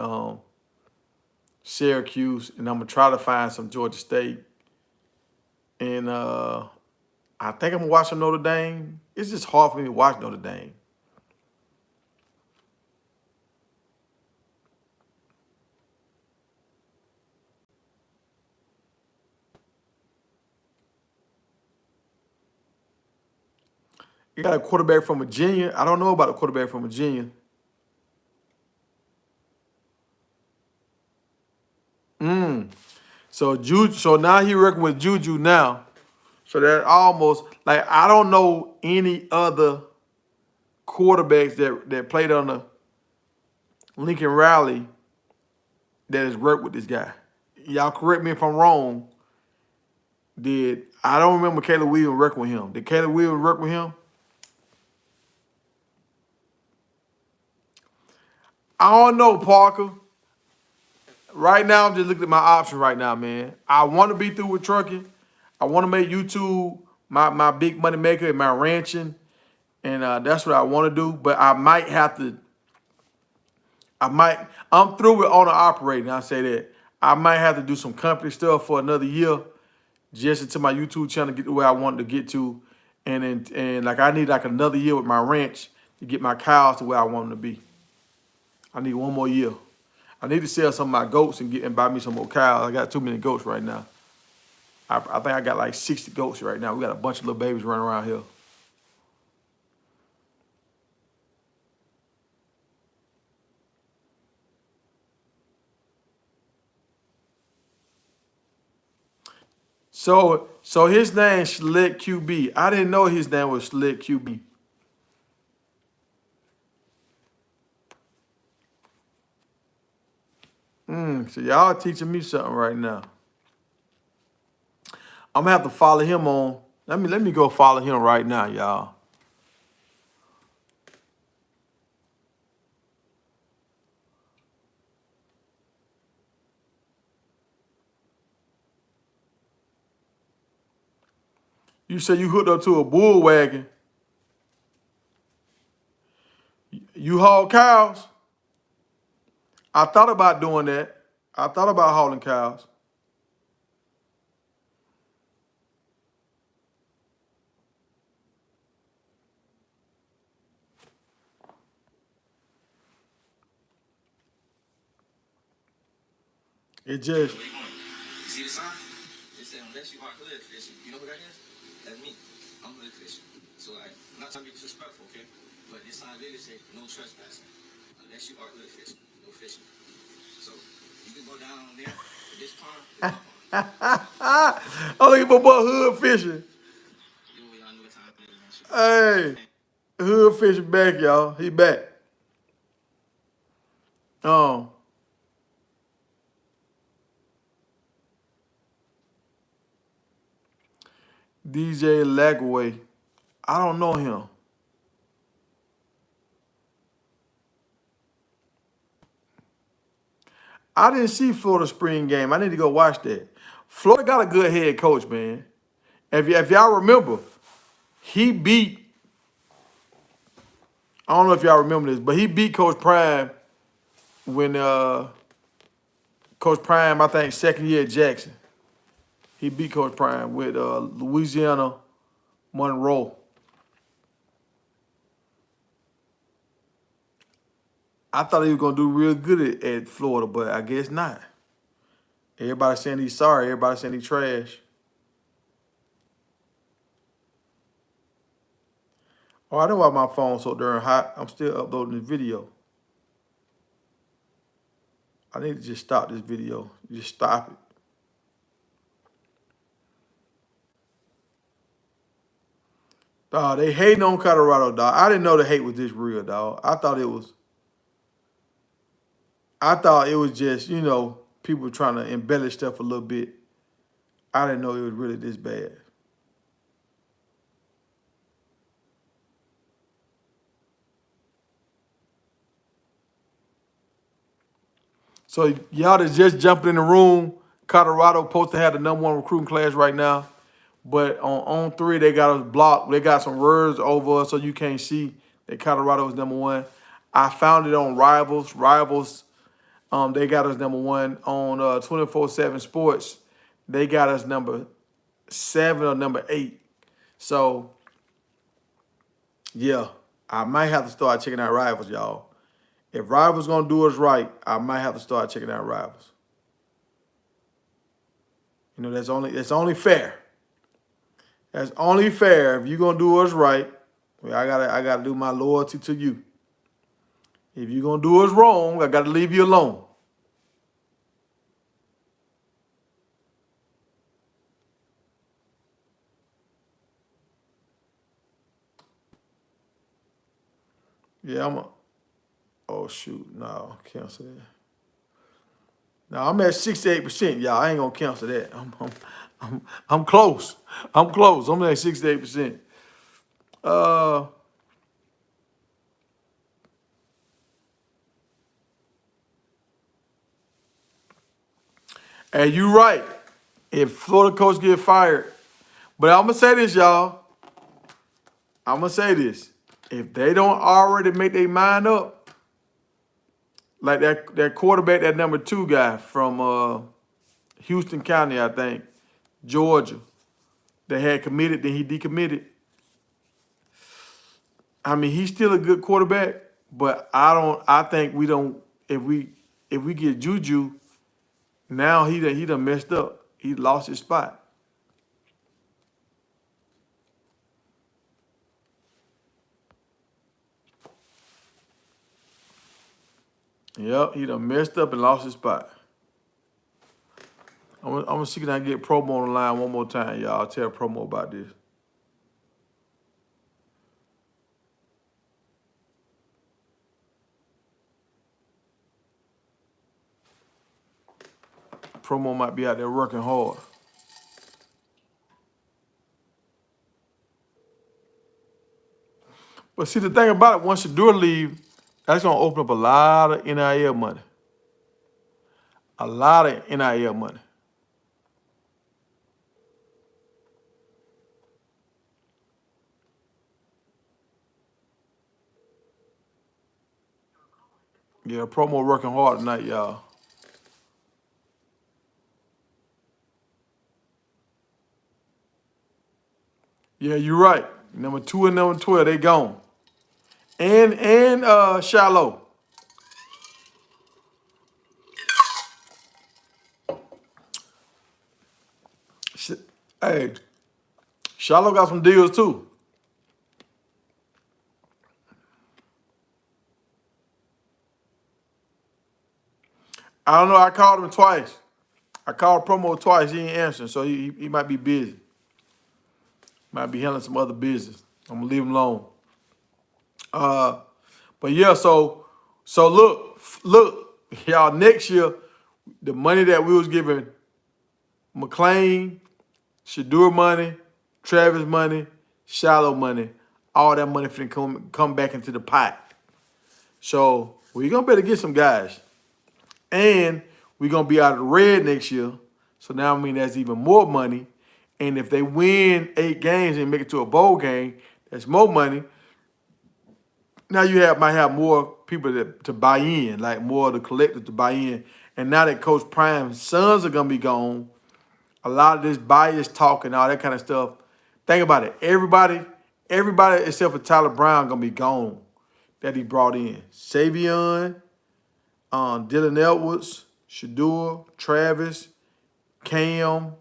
Syracuse, and I'm going to try to find some Georgia State. And I think I'm going to watch some Notre Dame. It's just hard for me to watch Notre Dame. You got a quarterback from Virginia. I don't know about a quarterback from Virginia. So now he working with Juju now. So that almost, like, I don't know any other quarterbacks that played on the Lincoln Riley that has worked with this guy. Y'all correct me if I'm wrong. I don't remember Caleb Williams working with him. Did Caleb Williams work with him? I don't know, Parker. Right now, I'm just looking at my options right now, man. I want to be through with trucking. I want to make YouTube my big money maker in my ranching and that's what I want to do. But I might have to. I'm through with owner operating. I say that I might have to do some company stuff for another year, just until my YouTube channel get to where I wanted to get to, and like I need like another year with my ranch to get my cows to where I want them to be. I need one more year. I need to sell some of my goats and buy me some more cows. I got too many goats right now. I think I got like 60 goats right now. We got a bunch of little babies running around here. So his name Slick QB. I didn't know his name was Slick QB. So y'all teaching me something right now. I'm gonna have to follow him on. Let me go follow him right now, y'all. You said you hooked up to a bull wagon. You haul cows? I thought about doing that. I thought about hauling cows. It just. You see the sign? It said unless you are hood fishing. You know who that is? That's me. I'm hood fishing. So like, I'm not trying to be disrespectful, okay? But this sign literally say no trespassing. Unless you are hood fishing. No fishing. So you can go down there to this pond. I'm looking for boy hood fishing. You know what time it is. Hey, hood fishing back, y'all. He back. Oh. DJ Lagway. I don't know him. I didn't see Florida spring game. I need to go watch that. Florida got a good head coach, man. If y'all remember, he beat. I don't know if y'all remember this, but he beat Coach Prime when Coach Prime, I think, second year at Jackson. He beat Coach Prime with Louisiana Monroe. I thought he was gonna do real good at Florida, but I guess not. Everybody saying he's sorry. Everybody saying he's trash. Oh, I know why my phone's so darn hot. I'm still uploading this video. I need to just stop this video. Just stop it. Dog, they hating on Colorado, dog. I didn't know the hate was this real, dog. I thought it was just, people trying to embellish stuff a little bit. I didn't know it was really this bad. So y'all that's just jumping in the room, Colorado supposed to have the #1 recruiting class right now. But on 3, they got us blocked. They got some words over us so you can't see that Colorado is #1. I found it on Rivals. Rivals, they got us #1. On 24/7 Sports, they got us number 7 or number 8. So, yeah, I might have to start checking out Rivals, y'all. If Rivals gonna do us right, I might have to start checking out Rivals. That's only fair. That's only fair. If you're gonna do us right, well, I gotta do my loyalty to you. If you're gonna do us wrong, I gotta leave you alone. Yeah, oh shoot, no, cancel that. Now I'm at 68%, y'all. I ain't gonna cancel that. I'm close. I'm close. I'm at 68%. And you right. If Florida coach get fired, but I'm gonna say this, y'all. I'm gonna say this. If they don't already make their mind up, like that quarterback, that number 2 guy from Houston County, I think, Georgia, that had committed, then he decommitted. I mean, he's still a good quarterback, but I think we don't. If we get Juju, now he done messed up. He lost his spot. Yep, he done messed up and lost his spot. I'm gonna see if I can get Promo on the line one more time, y'all. I'll tell Promo about this. Promo might be out there working hard. But see, the thing about it, once Shador leave, that's gonna open up a lot of NIL money. A lot of NIL money. Yeah, Promo working hard tonight, y'all. Yeah, you're right. Number 2 and number 12, they gone. And Shallow. Hey, Shallow got some deals too. I don't know. I called him twice. I called Promo twice. He ain't answering, so he might be busy. Might be handling some other business. I'm gonna leave him alone. But yeah, so look, y'all. Next year, the money that we was giving McLean, Shador money, Travis money, Shallow money, all that money finna come back into the pot. So we're gonna better get some guys. And we're gonna be out of the red next year. So now I mean that's even more money. And if they win 8 games and make it to a bowl game, that's more money. Now you might have more people to buy in, like more of the collective to buy in. And now that Coach Prime's sons are gonna be gone, a lot of this bias talk and all that kind of stuff. Think about it. Everybody except for Tyler Brown gonna be gone that he brought in. Savion, Dylan Edwards, Shador, Travis, Cam,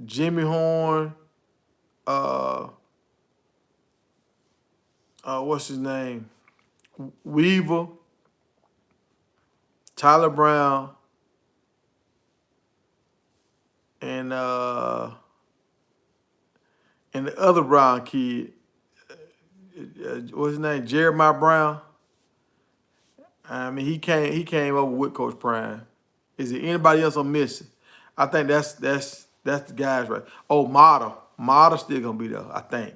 Jimmy Horn, what's his name? Weaver, Tyler Brown, and the other Brown kid, what's his name? Jeremiah Brown. I mean, he came over with Coach Prime. Is there anybody else I'm missing? I think that's the guys, right? Oh, Mata still gonna be there, I think.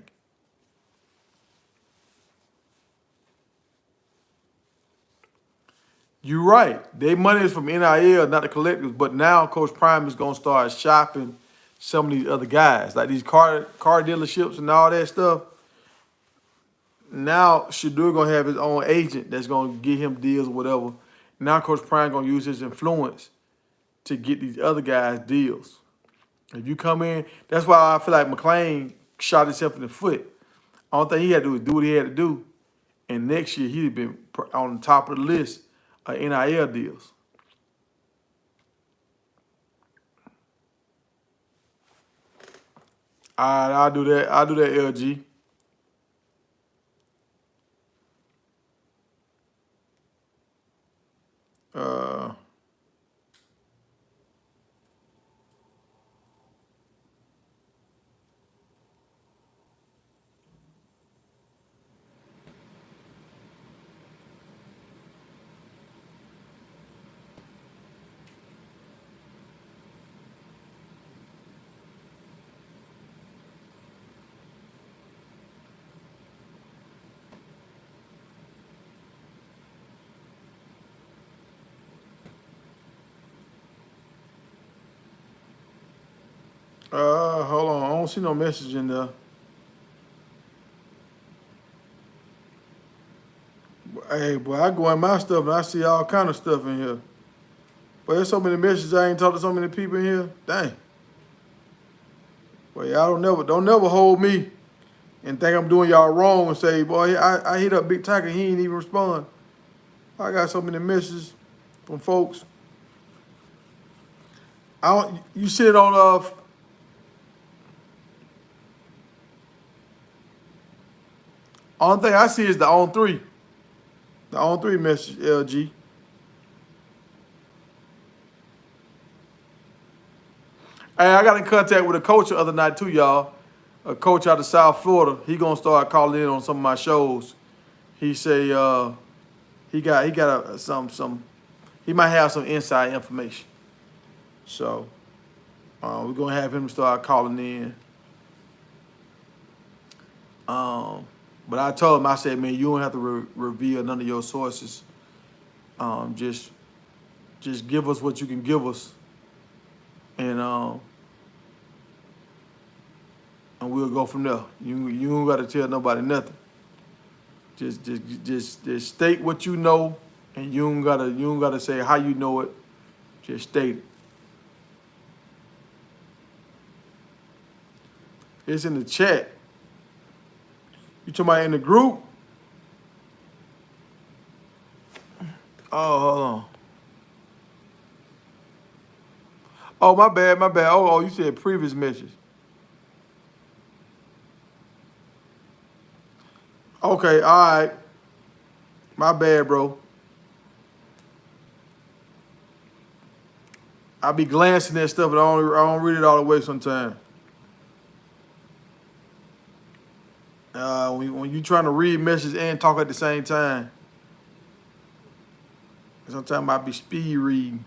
You're right. Their money is from NIL, not the collectives. But now Coach Prime is gonna start shopping some of these other guys, like these car dealerships and all that stuff. Now Shador gonna have his own agent that's gonna get him deals or whatever. Now Coach Prime gonna use his influence to get these other guys deals. If you come in, that's why I feel like McLean shot himself in the foot. All thing he had to do was do what he had to do, and next year he'd been on the top of the list of NIL deals. All right, I'll do that. I'll do that, LG. Uh, hold on. don't see no message in there. Hey, boy, I go in my stuff and I see all kind of stuff in here. But there's so many messages I ain't talked to so many people in here. Dang. Well, y'all don't never hold me and think I'm doing y'all wrong and say, boy, I hit up Big Tiger, he ain't even respond. I got so many messages from folks. You see it on only thing I see is the On3. The On3 message, LG. Hey, I got in contact with a coach the other night too, y'all. A coach out of South Florida. He gonna start calling in on some of my shows. He say he got he might have some inside information. So we're gonna have him start calling in. But I told him, I said, man, you don't have to reveal none of your sources. Just give us what you can give us, and we'll go from there. You don't got to tell nobody nothing. Just state what you know, and you don't gotta say how you know it. Just state it. It's in the chat. You talking about in the group? Oh, hold on. Oh, my bad. Oh, you said previous message. Okay, all right. My bad, bro. I be glancing at stuff, but I don't read it all the way sometimes. When you trying to read messages and talk at the same time, sometimes I be speed reading.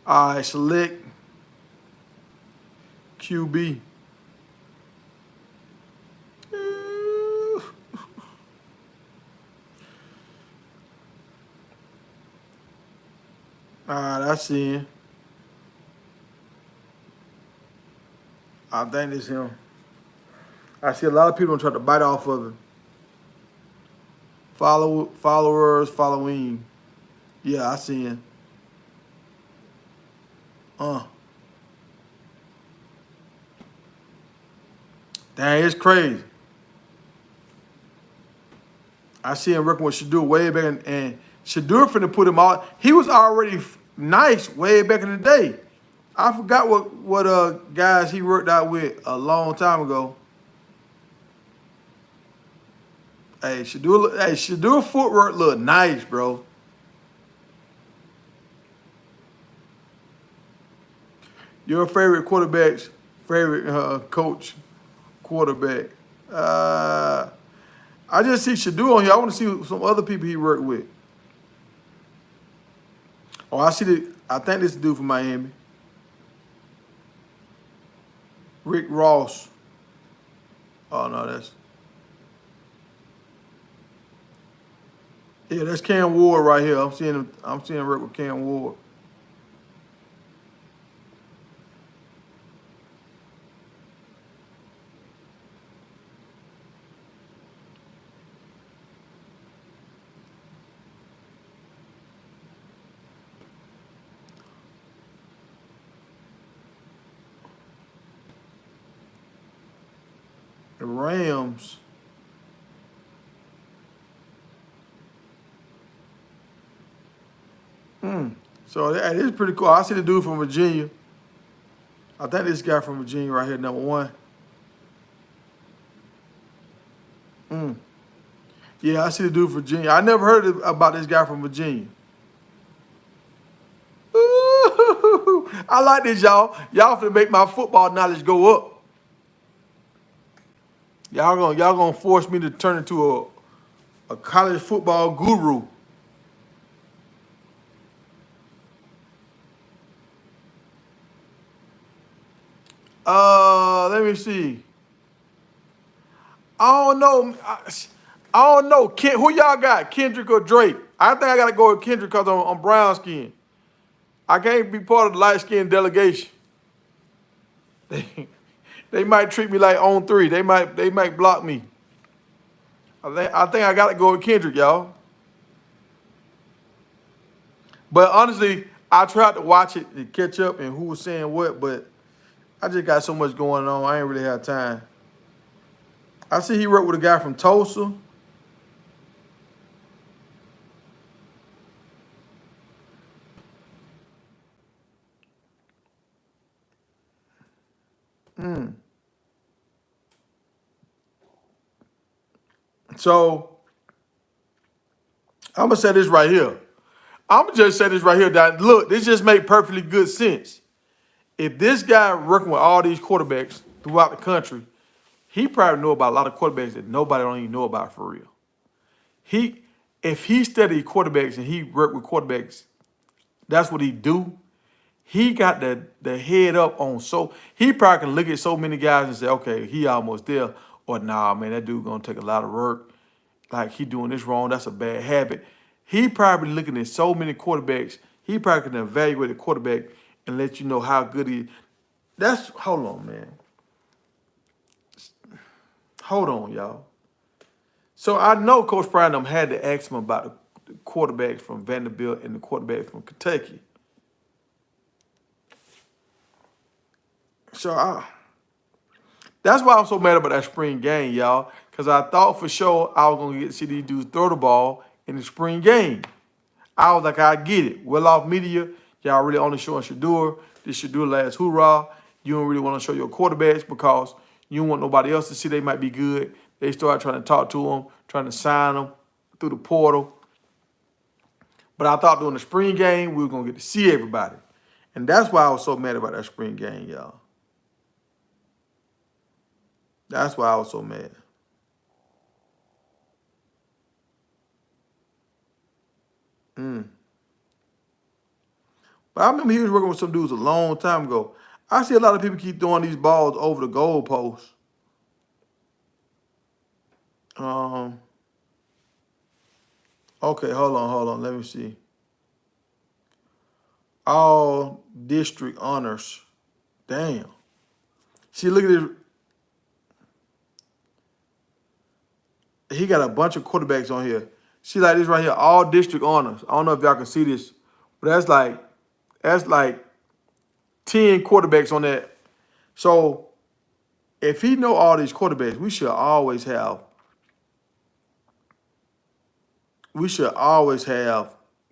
All right, select QB. All right, I see him. I think it's him. I see a lot of people try to bite off of him. Followers, following. Yeah, I see him. Dang, it's crazy. I see him working with Shadur way back, and Shadur finna put him out. He was already nice way back in the day. I forgot what guys he worked out with a long time ago. Hey, Shadur footwork look nice, bro. Your favorite quarterback's favorite coach quarterback. I just see Shadur on here. I want to see some other people he worked with. Oh, I think this dude from Miami. Rick Ross. Oh no, that's Cam Ward right here. I'm seeing him work with Cam Ward. The Rams. So that is pretty cool. I see the dude from Virginia. I think this guy from Virginia right here, number one. Yeah, I see the dude from Virginia. I never heard about this guy from Virginia. Ooh, I like this, y'all. Y'all finna make my football knowledge go up. Y'all gonna force me to turn into a college football guru. Let me see. I don't know. I don't know. Who y'all got? Kendrick or Drake? I think I gotta go with Kendrick because I'm brown skin. I can't be part of the light-skinned delegation. They might treat me like On3. They might block me. I think I gotta go with Kendrick, y'all. But honestly, I tried to watch it to catch up and who was saying what, but I just got so much going on. I ain't really have time. I see he wrote with a guy from Tulsa. So I'm gonna say this right here. I'm gonna just say this right here. That look, this just made perfectly good sense. If this guy working with all these quarterbacks throughout the country, he probably know about a lot of quarterbacks that nobody don't even know about for real. If he studied quarterbacks and he worked with quarterbacks, that's what he do. He got the head up on, so he probably can look at so many guys and say, okay, he almost there, or nah, man, that dude gonna take a lot of work. Like he doing this wrong, that's a bad habit. He probably looking at so many quarterbacks. He probably can evaluate a quarterback and let you know how good he. That's hold on, man. Hold on, y'all. So I know Coach Prime had to ask him about the quarterbacks from Vanderbilt and the quarterback from Kentucky. So that's why I'm so mad about that spring game, y'all. Because I thought for sure I was going to get to see these dudes throw the ball in the spring game. I was like, I get it. Well off media, y'all really only showing Shador. This Shador last hoorah. You don't really want to show your quarterbacks because you don't want nobody else to see they might be good. They start trying to talk to them, trying to sign them through the portal. But I thought during the spring game, we were going to get to see everybody. And that's why I was so mad about that spring game, y'all. That's why I was so mad. But I remember he was working with some dudes a long time ago. I see a lot of people keep throwing these balls over the goalpost. Okay, hold on. Let me see. All district honors. Damn. See, look at this. He got a bunch of quarterbacks on here. See, like this right here, all district honors. I don't know if y'all can see this, but that's like 10 quarterbacks on that. So if he know all these quarterbacks, we should always have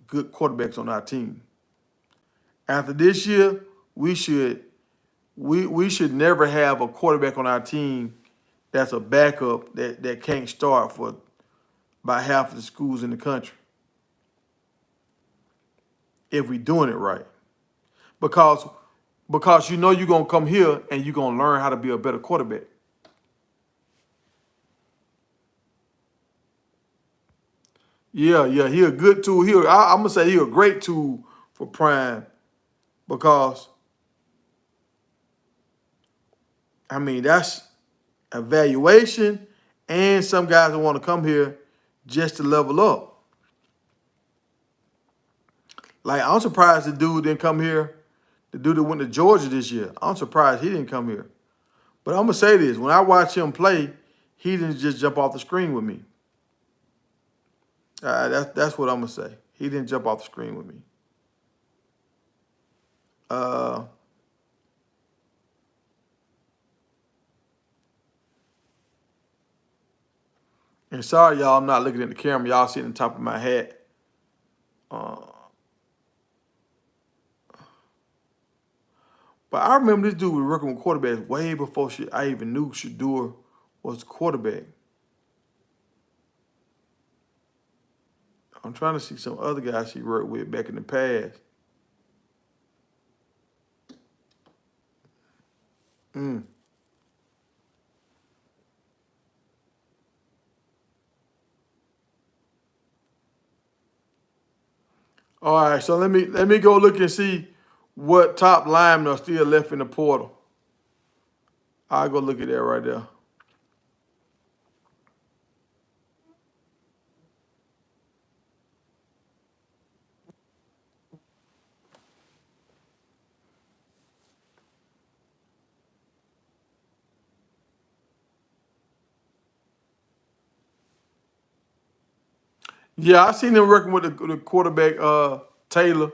good quarterbacks on our team. After this year, we should never have a quarterback on our team that's a backup that can't start for about half of the schools in the country. If we doing it right. Because you know you're gonna come here and you're gonna learn how to be a better quarterback. Yeah, he a good tool. I'm gonna say he a great tool for Prime because I mean that's evaluation and some guys that want to come here just to level up. Like I'm surprised the dude didn't come here. The dude that went to Georgia this year. I'm surprised he didn't come here. But I'm gonna say this: when I watch him play, he didn't just jump off the screen with me. That's what I'm gonna say. He didn't jump off the screen with me. Uh, and sorry, y'all, I'm not looking at the camera. Y'all see the top of my hat. But I remember this dude was working with quarterbacks way before I even knew Shador was the quarterback. I'm trying to see some other guys he worked with back in the past. All right, so let me go look and see what top linemen are still left in the portal. I'll go look at that right there. Yeah, I seen him working with the quarterback, Taylor.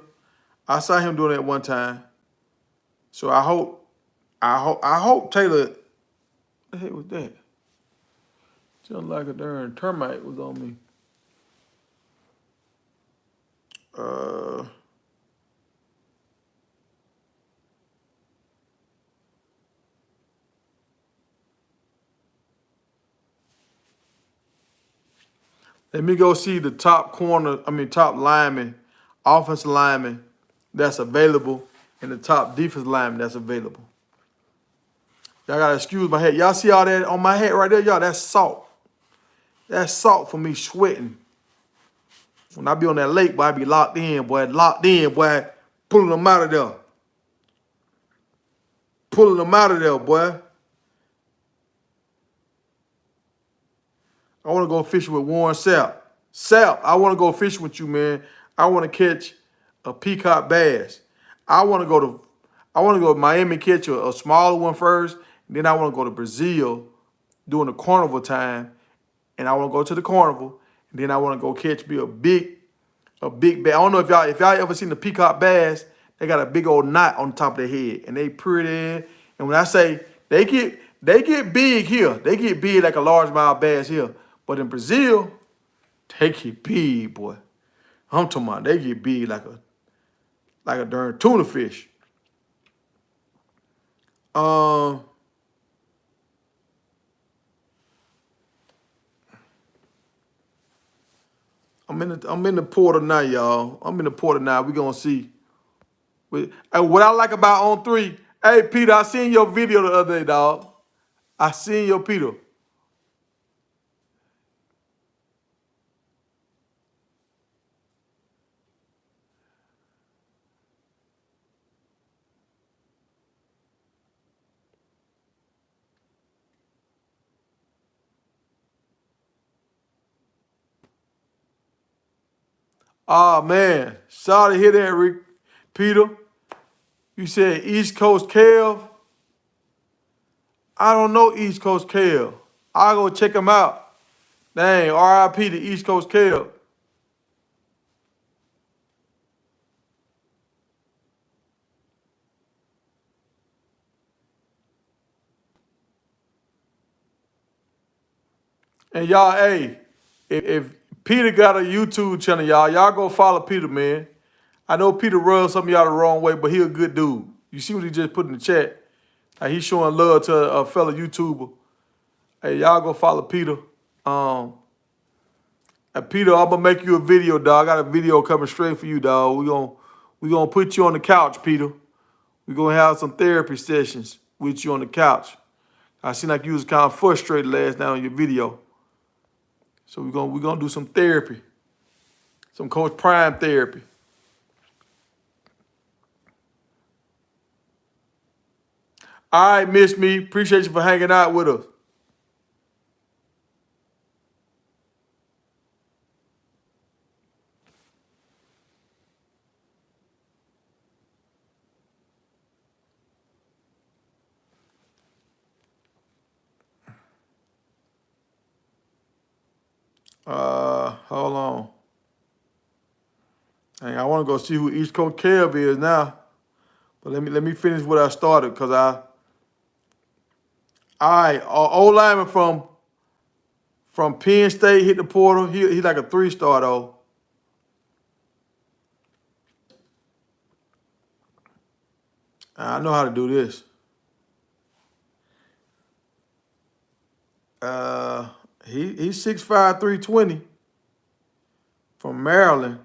I saw him doing that one time. So I hope Taylor. What the heck was that? Sounded like a darn termite was on me. Uh, Let me go see the top lineman, offensive lineman that's available, and the top defensive lineman that's available. Y'all gotta excuse my head. Y'all see all that on my head right there, y'all? That's salt. That's salt for me sweating. When I be on that lake, boy, I be locked in, boy, pulling them out of there. Pulling them out of there, boy. I want to go fishing with Warren Sapp. Sapp, I want to go fishing with you, man. I want to catch a peacock bass. I want to go to Miami, catch a smaller one first. Then I want to go to Brazil during the carnival time, and I want to go to the carnival. And then I want to go catch me a big bass. I don't know if y'all ever seen the peacock bass. They got a big old knot on top of their head, and they pretty. And when I say they get big here, they get big like a largemouth bass here. But in Brazil, they get big, boy. I'm talking about they get big like a darn tuna fish. Um, I'm in the portal now, y'all. I'm in the portal now. We gonna see. And what I like about On3, hey Peter, I seen your video the other day, dog. I seen your Peter. Oh man, sorry to hear that, Rick. Peter, you said East Coast Kev. I don't know East Coast Kev. I'll go check him out. Dang, RIP to East Coast Kev. And y'all, hey, if Peter got a YouTube channel, y'all go follow Peter, man. I know Peter rubs some of y'all the wrong way, but he a good dude. You see what he just put in the chat? Like he's showing love to a fellow YouTuber. Hey, y'all go follow Peter. And Peter, I'm gonna make you a video, dog. I got a video coming straight for you, dog. We gonna put you on the couch, Peter. We gonna have some therapy sessions with you on the couch. I seen like you was kind of frustrated last night on your video. So we gonna do some therapy. Some Coach Prime therapy. All right, Miss Me. Appreciate you for hanging out with us. Hold on. Hey, I want to go see who East Coast Kev is now. But let me finish what I started because all right, old lineman from Penn State hit the portal. He like a 3-star though. I know how to do this. He's 6'5", 320 from Maryland.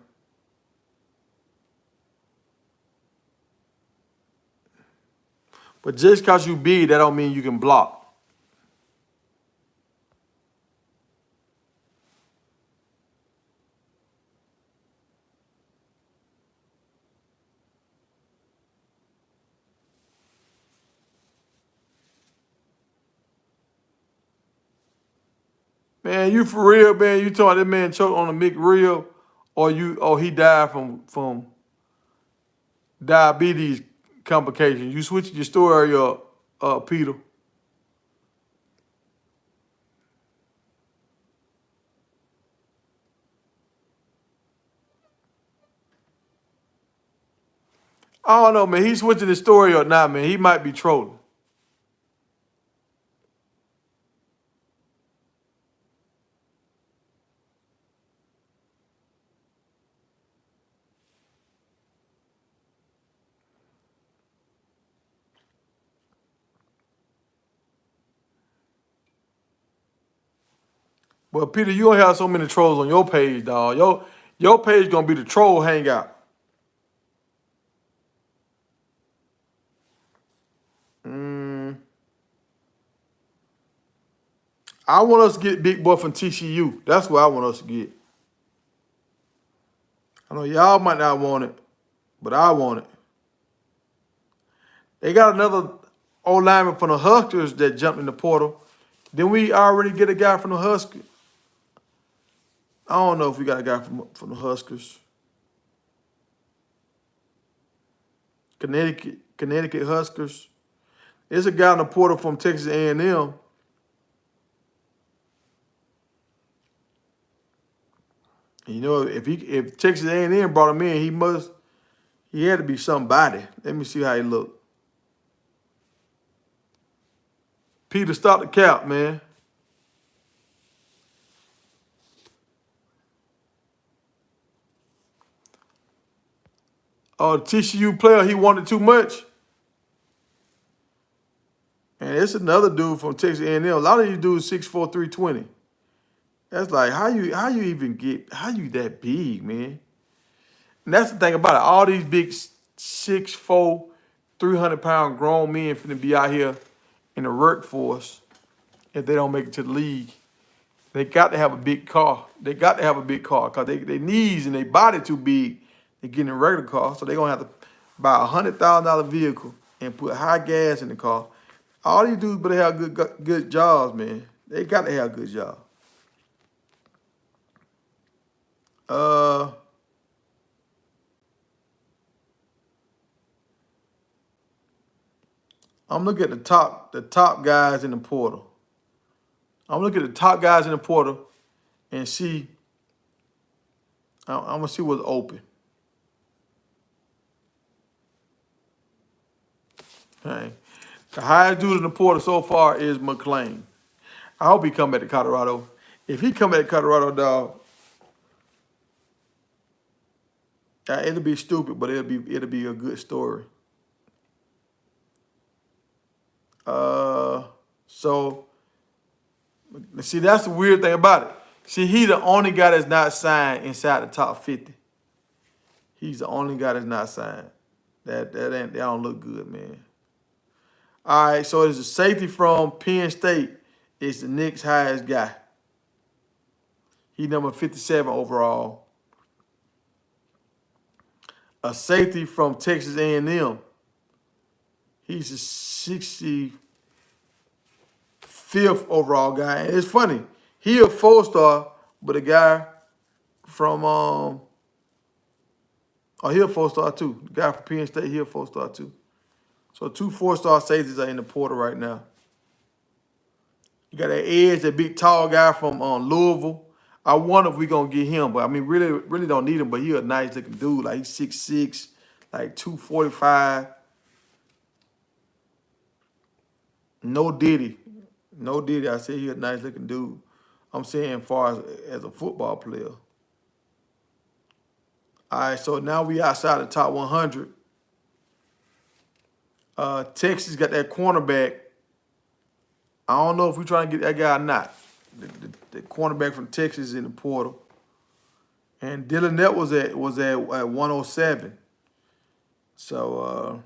But just because you big, that don't mean you can block. Man, you for real, man? You talking that man choked on a McRib, or he died from diabetes complications? You switching your story up, Peter. I don't know, man. He's switching the story or not, man. He might be trolling. Well, Peter, you don't have so many trolls on your page, dog. Your page gonna be the troll hangout. Mm, I want us to get Big Boy from TCU. That's what I want us to get. I know y'all might not want it, but I want it. They got another old lineman from the Huskers that jumped in the portal. Then we already get a guy from the Huskers. I don't know if we got a guy from the Huskers. Connecticut Huskers. There's a guy in the portal from Texas A&M. And you know, if Texas A&M brought him in, he had to be somebody. Let me see how he looked. Peter, stop the cap, man. Oh, the TCU player, he wanted too much. And it's another dude from Texas A&M. A lot of these dudes 6'4", 320. That's like how you that big, man. And that's the thing about it. All these big 6'4", 300-pound grown men finna be out here in the workforce if they don't make it to the league. They got to have a big car. They got to have a big car because their knees and their body too big to get in a regular car. So they're going to have to buy a $100,000 vehicle and put high gas in the car. All these dudes better have good jobs, man. They got to have good jobs. I'm looking at the top guys in the portal. I'm looking at the top guys in the portal and see. I'm gonna see what's open. Okay. The highest dude in the portal so far is McClain. I hope he come back to Colorado. If he come back to Colorado, dog, it'll be stupid, but it'll be a good story. So see, that's the weird thing about it. See, he the only guy that's not signed inside the top 50. He's the only guy that's not signed. That don't look good, man. All right, so there's a safety from Penn State. It's the Knicks' highest guy. He number 57 overall. A safety from Texas A&M. He's a 65th overall guy. And it's funny. He a 4-star, but a guy from he a 4-star too. The guy from Penn State, he a 4-star too. So 2 4-star safeties are in the portal right now. You got that edge, that big tall guy from Louisville. I wonder if we're gonna get him, but I mean, really don't need him. But he a nice looking dude. Like he's 6'6", like 245. No Diddy. I said he a nice looking dude. I'm saying as far as a football player. All right, so now we outside the top 100. Texas got that cornerback. I don't know if we're trying to get that guy or not. The cornerback from Texas in the portal. And Dylan Net was at 107. So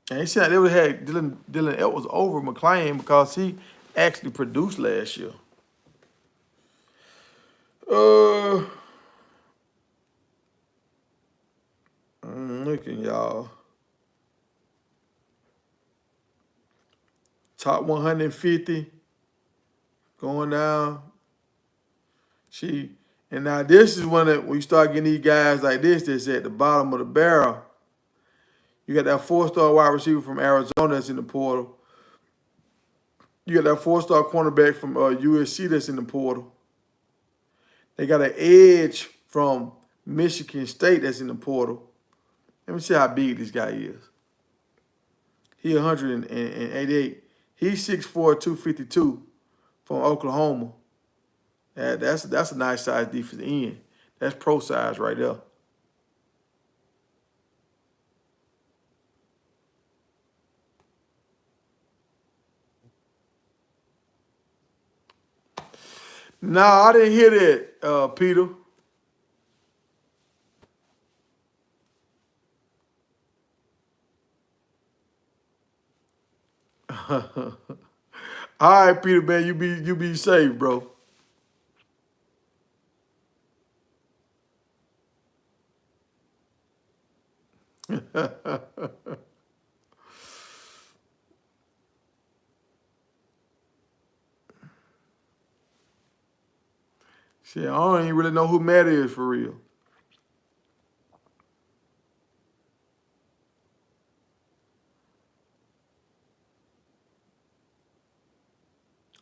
and he said they would have had Dylan Edwards over McClain because he actually produced last year. Looking, y'all. Top 150 going down. See, and now this is when you start getting these guys like this that's at the bottom of the barrel. You got that 4-star wide receiver from Arizona that's in the portal. You got that 4-star cornerback from USC that's in the portal. They got an edge from Michigan State that's in the portal. Let me see how big this guy is. He 188. He's 6'4", 252 from Oklahoma. That's a nice size defensive end. That's pro size right there. No, I didn't hear that, Peter. All right, Peter, man, you be safe, bro. Shit, I don't even really know who Matt is for real.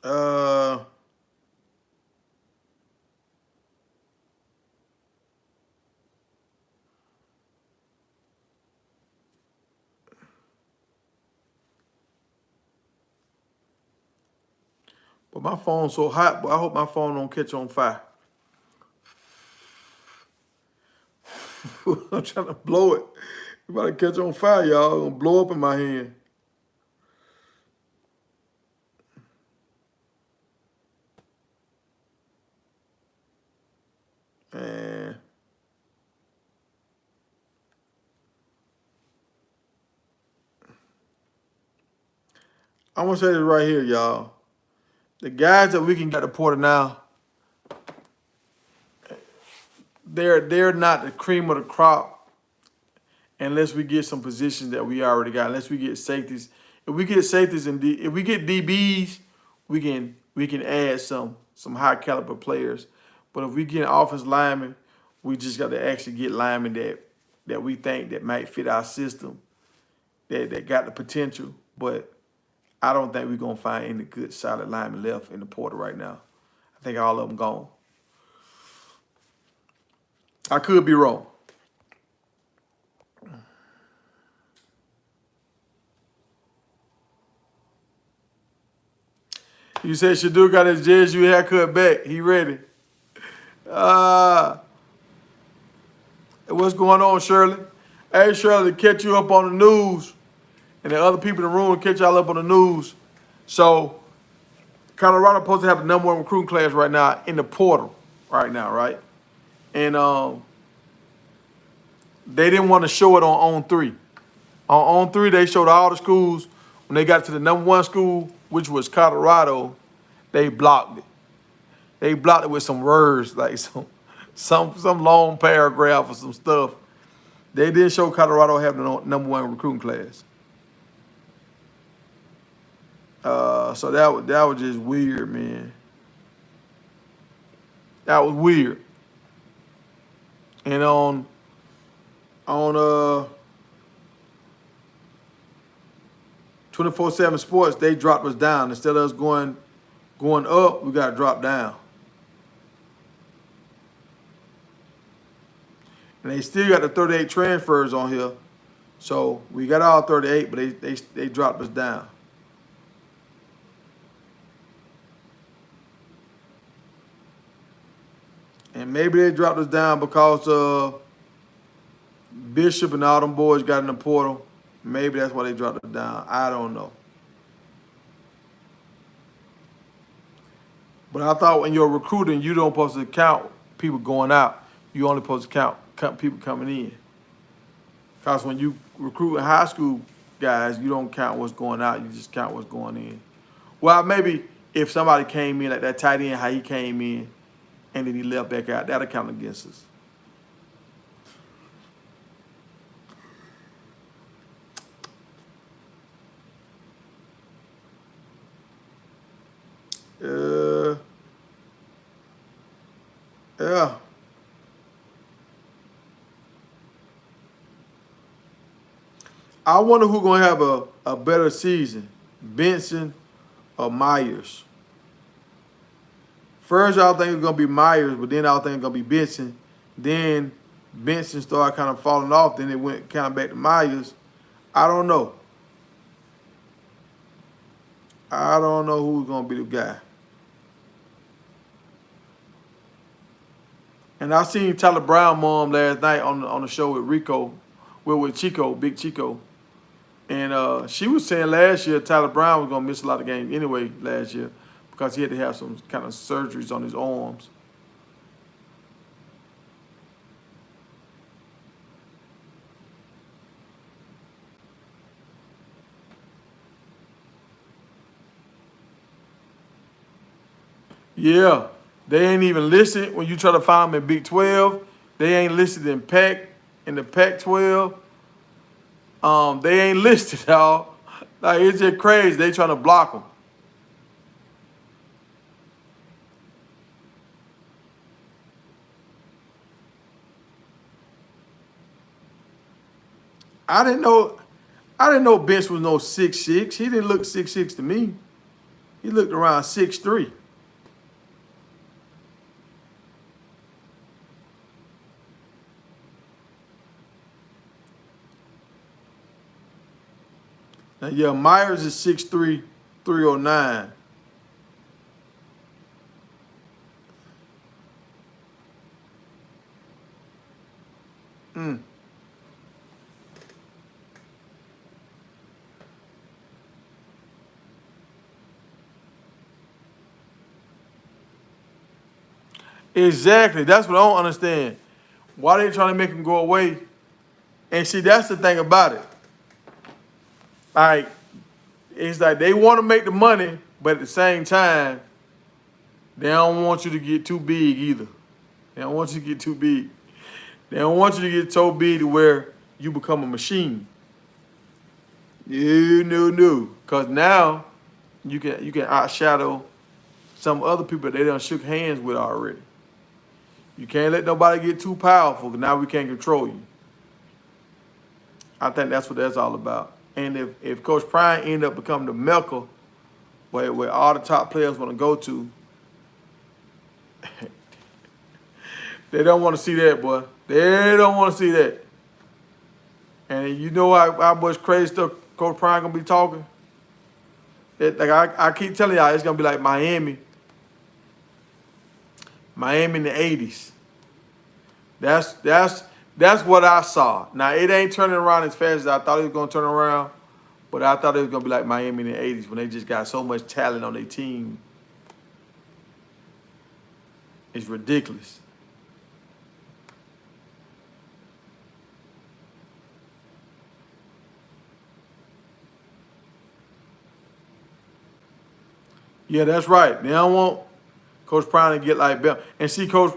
Uh, but my phone's so hot, but I hope my phone don't catch on fire. I'm trying to blow it. It's about to catch on fire, y'all. It's gonna blow up in my hand. Man. I'm gonna say this right here, y'all. The guys that we can get to Porter now, they're not the cream of the crop unless we get some positions that we already got. Unless we get safeties. If we get safeties and if we get DBs, we can add some high caliber players. But if we get offensive linemen, we just got to actually get linemen that we think that might fit our system, that got the potential. But I don't think we're gonna find any good solid linemen left in the portal right now. I think all of them gone. I could be wrong. You said Shadu got his JSU haircut back. He ready. What's going on, Shirley? Hey, Shirley, to catch you up on the news, and the other people in the room catch y'all up on the news. So, Colorado supposed to have the #1 recruiting class right now in the portal right now, right? And they didn't want to show it on On3. On On3, they showed all the schools. When they got to the #1 school, which was Colorado, they blocked it. They blocked it with some words, like some long paragraph or some stuff. They didn't show Colorado having the #1 recruiting class. So that was just weird, man. That was weird. And on 24/7 Sports, they dropped us down. Instead of us going up, we got dropped down. And they still got the 38 transfers on here. So we got all 38, but they dropped us down. And maybe they dropped us down because Bishop and all them boys got in the portal. Maybe that's why they dropped us down. I don't know. But I thought when you're recruiting, you don't supposed to count people going out. You only supposed to count people coming in. Because when you recruit high school guys, you don't count what's going out. You just count what's going in. Well, maybe if somebody came in like that tight end, how he came in, and then he left back out, that'll count against us. Yeah. I wonder who's gonna have a better season, Benson or Myers. First, I think it's gonna be Myers, but then I think it's gonna be Benson. Then Benson started kind of falling off. Then it went kind of back to Myers. I don't know. I don't know who's gonna be the guy. And I seen Tyler Brown mom last night on the show with Rico, with Chico, Big Chico. And she was saying last year Tyler Brown was gonna miss a lot of games anyway last year because he had to have some kind of surgeries on his arms. Yeah, they ain't even listed when you try to find them in Big 12. They ain't listed in the Pac-12. They ain't listed, y'all. Like it's just crazy. They trying to block them. I didn't know. I didn't know Bench was no 6'6". He didn't look 6'6" to me. He looked around 6'3". Now, yeah, Myers is 6'3", 309. Mm. Exactly. That's what I don't understand. Why they trying to make him go away? And see, that's the thing about it. Like, it's like they want to make the money, but at the same time, they don't want you to get too big either. They don't want you to get too big. They don't want you to get so big to where you become a machine. No. Cause now you can outshadow some other people that they done shook hands with already. You can't let nobody get too powerful. Now we can't control you. I think that's what that's all about. And if Coach Prime end up becoming the Mecca where all the top players want to go to, they don't want to see that, boy. They don't want to see that. And you know how much crazy stuff Coach Prime gonna be talking? Like I keep telling y'all, it's gonna be like Miami in the '80s. That's what I saw. Now it ain't turning around as fast as I thought it was gonna turn around, but I thought it was gonna be like Miami in the '80s when they just got so much talent on their team. It's ridiculous. Yeah, that's right. They don't want Coach Prime to get like Bell. And see, Coach,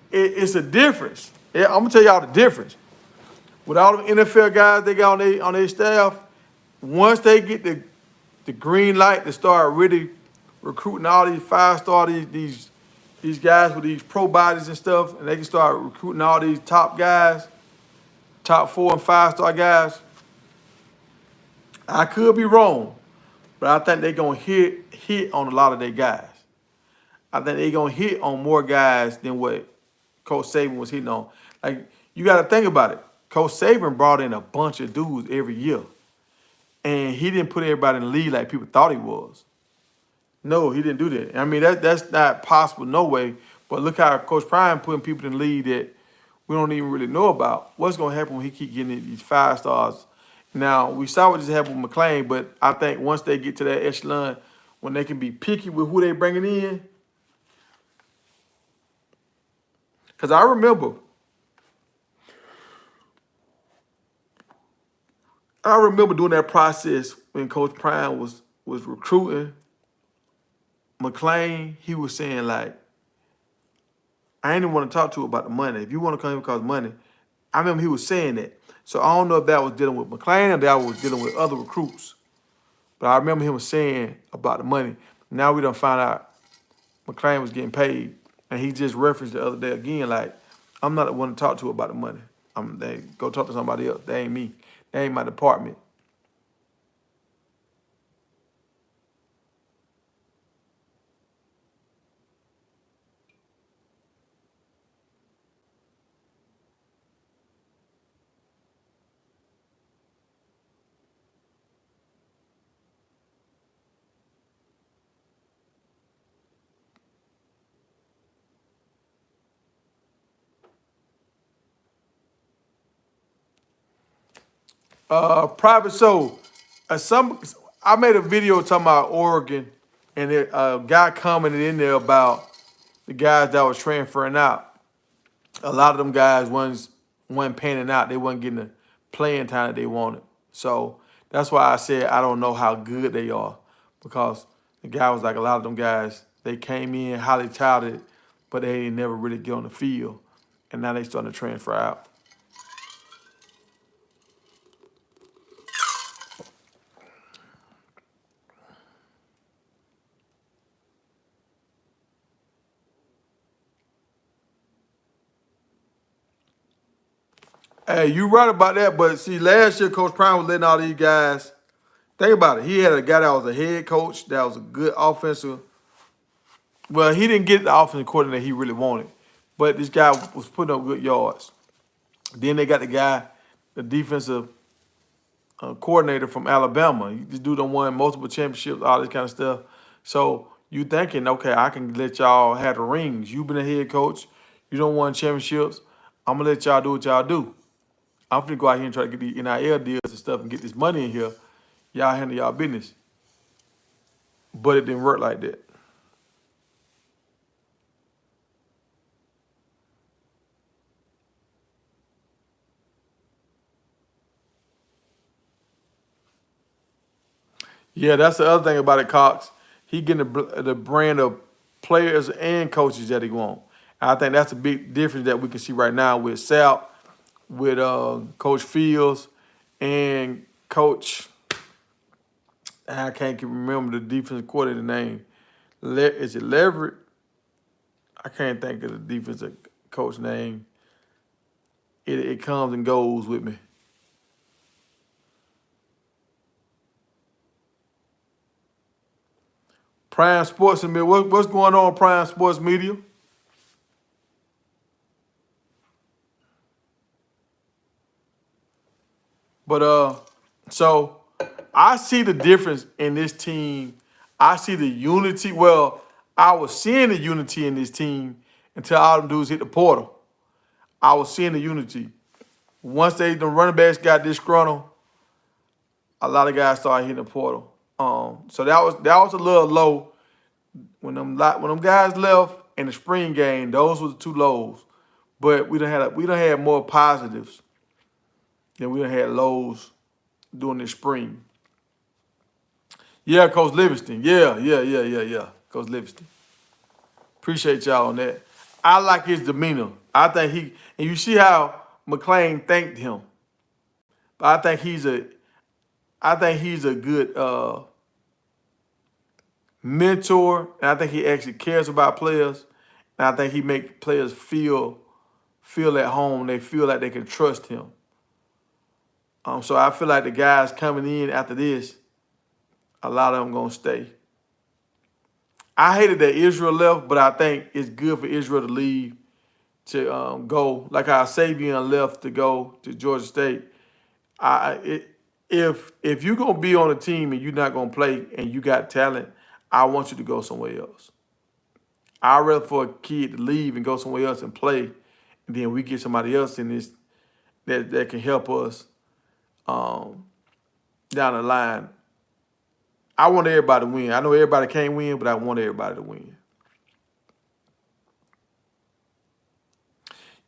it's a difference. Yeah, I'm gonna tell y'all the difference. With all the NFL guys they got on their staff, once they get the green light to start really recruiting all these 5-star these guys with these pro bodies and stuff, and they can start recruiting all these top guys, top 4 and 5-star guys. I could be wrong, but I think they're gonna hit on a lot of their guys. I think they're gonna hit on more guys than what Coach Saban was hitting on. Like you got to think about it. Coach Saban brought in a bunch of dudes every year, and he didn't put everybody in the league like people thought he was. No, he didn't do that. I mean, that's not possible, no way. But look how Coach Prime putting people in the league that we don't even really know about. What's going to happen when he keep getting these 5-stars? Now, we saw what just happened with McClain, but I think once they get to that echelon, when they can be picky with who they bringing in, because I remember doing that process when Coach Prime was recruiting McClain. He was saying like, I ain't even want to talk to you about the money. If you want to come here because of money, I remember he was saying that. So I don't know if that was dealing with McClain or that was dealing with other recruits. But I remember him saying about the money. Now we don't find out McClain was getting paid. And he just referenced the other day again, like, I'm not the one to talk to about the money. They go talk to somebody else. That ain't me. That ain't my department. Private so some I made a video talking about Oregon and a guy commented in there about the guys that was transferring out. A lot of them guys wasn't panning out. They wasn't getting the playing time that they wanted. So that's why I said I don't know how good they are, because the guy was like, a lot of them guys, they came in highly touted, but they didn't never really get on the field, and now they starting to transfer out. Hey, you right about that, but see, last year Coach Prime was letting all these guys. Think about it. He had a guy that was a head coach, that was a good offensive. Well, he didn't get the offensive coordinator he really wanted, but this guy was putting up good yards. Then they got the guy, the defensive coordinator from Alabama. This dude done won multiple championships, all this kind of stuff. So you thinking, okay, I can let y'all have the rings. You been a head coach. You don't won championships. I'm going to let y'all do what y'all do. I'm finna go out here and try to get these NIL deals and stuff and get this money in here. Y'all handle y'all business. But it didn't work like that. Yeah, that's the other thing about it, Cox. He getting the brand of players and coaches that he want. And I think that's a big difference that we can see right now with Sal, with Coach Fields, and Coach. I can't remember the defensive coordinator name. Is it Leverett? I can't think of the defensive coach name. It comes and goes with me. Prime Sports Media. What's going on, Prime Sports Media? But so I see the difference in this team. I see the unity. Well, I was seeing the unity in this team until all them dudes hit the portal. I was seeing the unity. Once the running backs got disgruntled, a lot of guys started hitting the portal. So that was a little low when them guys left in the spring game. Those were the two lows, but we done had more positives than we done had lows during the spring. Yeah, Coach Livingston. Yeah. Coach Livingston. Appreciate y'all on that. I like his demeanor. I think and you see how McClain thanked him. But I think he's a good mentor, and I think he actually cares about players, and I think he makes players feel at home. They feel like they can trust him. So I feel like the guys coming in after this, a lot of them gonna stay. I hated that Israel left, but I think it's good for Israel to leave to go. Like how Sabian left to go to Georgia State. If you're gonna be on a team and you're not gonna play and you got talent, I want you to go somewhere else. I'd rather for a kid to leave and go somewhere else and play, and then we get somebody else in this that can help us down the line. I want everybody to win. I know everybody can't win, but I want everybody to win.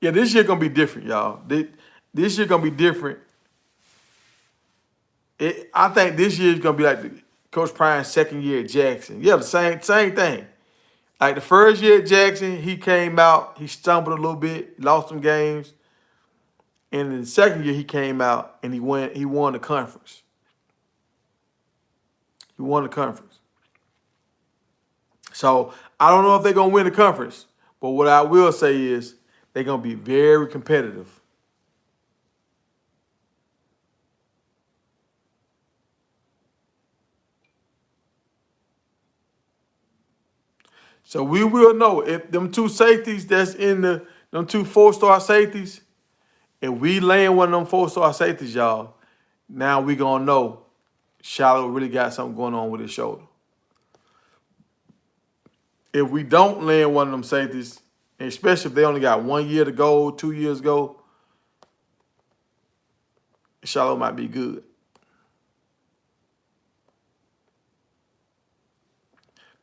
Yeah, this year gonna be different, y'all. This year gonna be different. I think this year is gonna be like Coach Prime's second year at Jackson. Yeah, the same thing. Like the first year at Jackson, he came out, he stumbled a little bit, lost some games. And in the second year, he came out and he won the conference. He won the conference. So I don't know if they're gonna win the conference, but what I will say is they're gonna be very competitive. So we will know if them two safeties that's in them two 4-star safeties, if we land one of them 4-star safeties, y'all, now we gonna know Shiloh really got something going on with his shoulder. If we don't land one of them safeties, especially if they only got 1 year to go, 2 years to go, Shiloh might be good.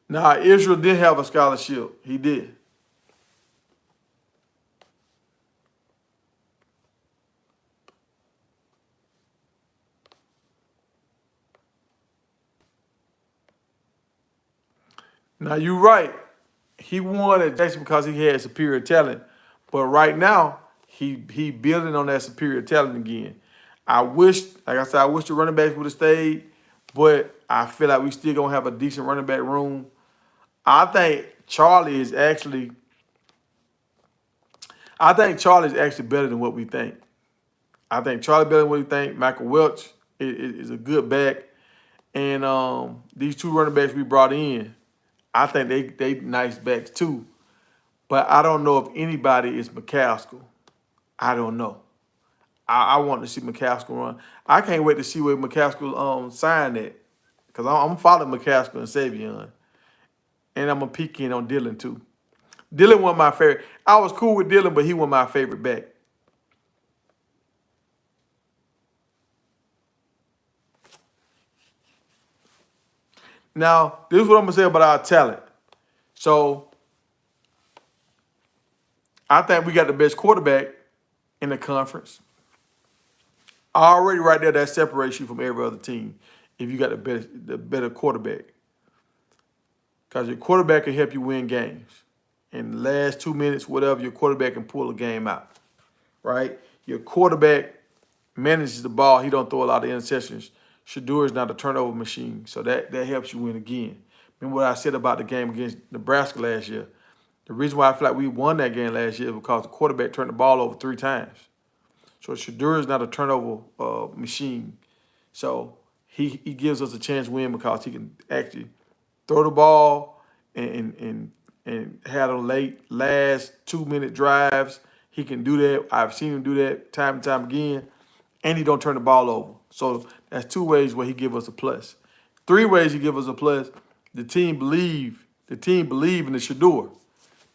Now, Israel did have a scholarship. He did. Now, you're right. He won at Jackson because he had superior talent. But right now, he building on that superior talent again. I wish, like I said, I wish the running backs would have stayed, but I feel like we still gonna have a decent running back room. I think Charlie is actually, I think Charlie is actually better than what we think. I think Charlie better than what we think. Michael Welch is a good back, and these two running backs we brought in, I think they nice backs too. But I don't know if anybody is McCaskill. I don't know. I want to see McCaskill run. I can't wait to see where McCaskill sign at. Because I'm following McCaskill and Savion. And I'm going to peek in on Dylan too. Dylan was my favorite. I was cool with Dylan, but he was my favorite back. Now, this is what I'm going to say about our talent. So, I think we got the best quarterback in the conference. Already right there, that separates you from every other team if you got the better quarterback. Because your quarterback can help you win games. In the last 2 minutes, whatever, your quarterback can pull a game out. Right? Your quarterback manages the ball. He don't throw a lot of interceptions. Shador is not a turnover machine. So that helps you win again. Remember what I said about the game against Nebraska last year? The reason why I feel like we won that game last year is because the quarterback turned the ball over 3 times. So Shador is not a turnover machine. So he gives us a chance to win because he can actually throw the ball and have them last 2-minute drives. He can do that. I've seen him do that time and time again. And he don't turn the ball over. So that's 2 ways where he give us a plus. 3 ways he give us a plus. The team believe in the Shador.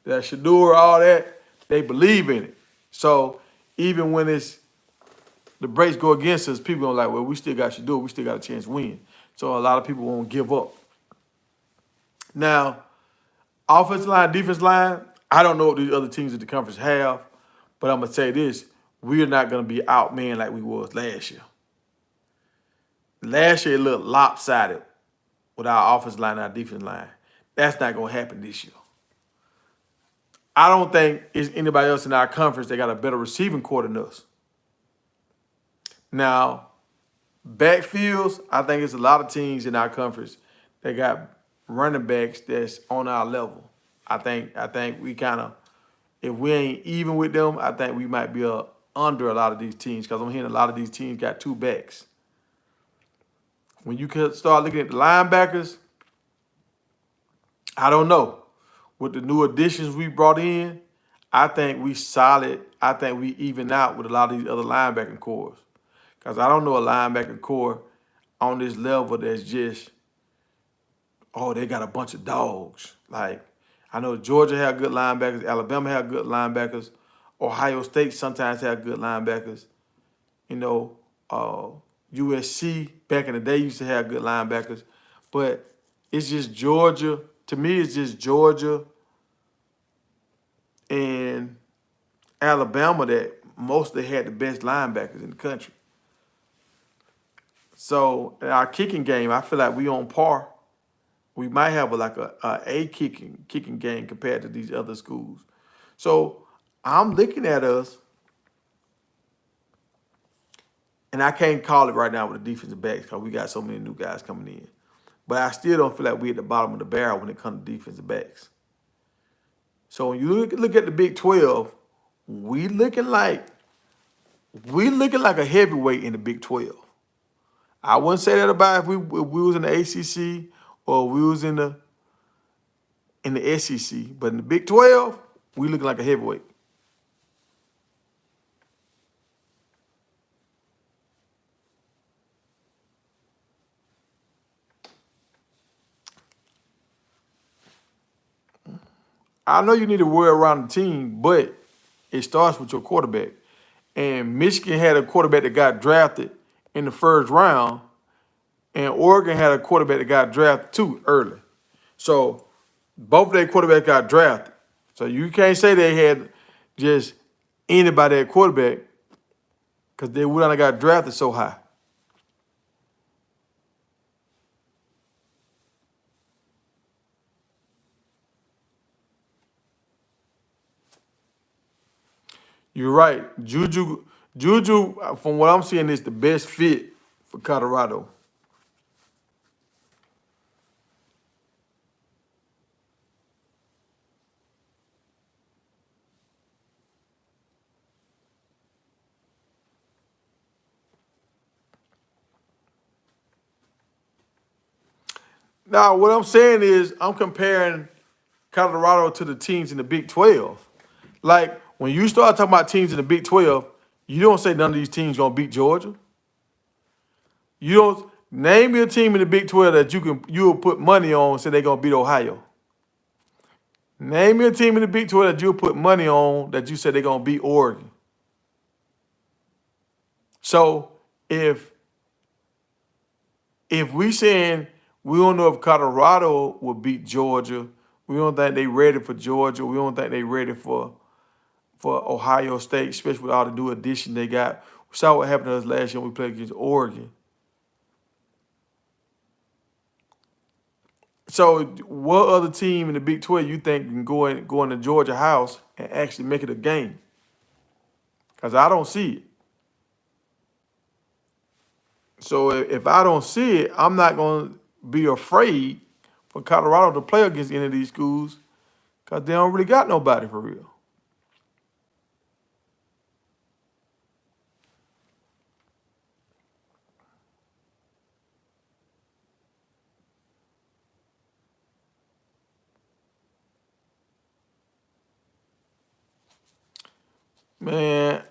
That Shador, all that, they believe in it. So even when the breaks go against us, people are like, well, we still got Shador. We still got a chance to win. So a lot of people won't give up. Now, offensive line, defense line, I don't know what these other teams in the conference have, but I'm going to say this. We're not going to be outmanned like we was last year. Last year, it looked lopsided with our offensive line and our defense line. That's not going to happen this year. I don't think it's anybody else in our conference that got a better receiving core than us. Now, backfields, I think it's a lot of teams in our conference that got running backs that's on our level. I think we kind of, if we ain't even with them, I think we might be under a lot of these teams because I'm hearing a lot of these teams got 2 backs. When you could start looking at the linebackers, I don't know. With the new additions we brought in, I think we solid. I think we even out with a lot of these other linebacking cores. Because I don't know a linebacking core on this level that's just, oh, they got a bunch of dogs. Like, I know Georgia had good linebackers. Alabama had good linebackers. Ohio State sometimes had good linebackers. You know, USC back in the day used to have good linebackers. But it's just Georgia. To me, it's just Georgia and Alabama that mostly had the best linebackers in the country. So in our kicking game, I feel like we on par. We might have a kicking game compared to these other schools. So I'm looking at us, and I can't call it right now with the defensive backs because we got so many new guys coming in. But I still don't feel like we're at the bottom of the barrel when it comes to defensive backs. So when you look at the Big 12, we looking like a heavyweight in the Big 12. I wouldn't say that about if we was in the ACC or we was in the SEC, but in the Big 12, we looking like a heavyweight. I know you need to worry around the team, but it starts with your quarterback. and Michigan had a quarterback that got drafted in the first round, and Oregon had a quarterback that got drafted too early. So both of their quarterbacks got drafted. So you can't say they had just anybody at quarterback because they would not have got drafted so high. You're right. Juju, from what I'm seeing, is the best fit for Colorado. Now, what I'm saying is I'm comparing Colorado to the teams in the Big 12. Like, when you start talking about teams in the Big 12, you don't say none of these teams gonna beat Georgia. You don't name me a team in the Big 12 that you'll put money on and say they're gonna beat Ohio. Name me a team in the Big 12 that you'll put money on that you said they're gonna beat Oregon. So if we saying we don't know if Colorado will beat Georgia, we don't think they ready for Georgia, we don't think they ready for Ohio State, especially with all the new additions they got. We saw what happened to us last year when we played against Oregon. So what other team in the Big 12 you think can go in the Georgia house and actually make it a game? Because I don't see it. So if I don't see it, I'm not going to be afraid for Colorado to play against any of these schools because they don't really got nobody for real. Man,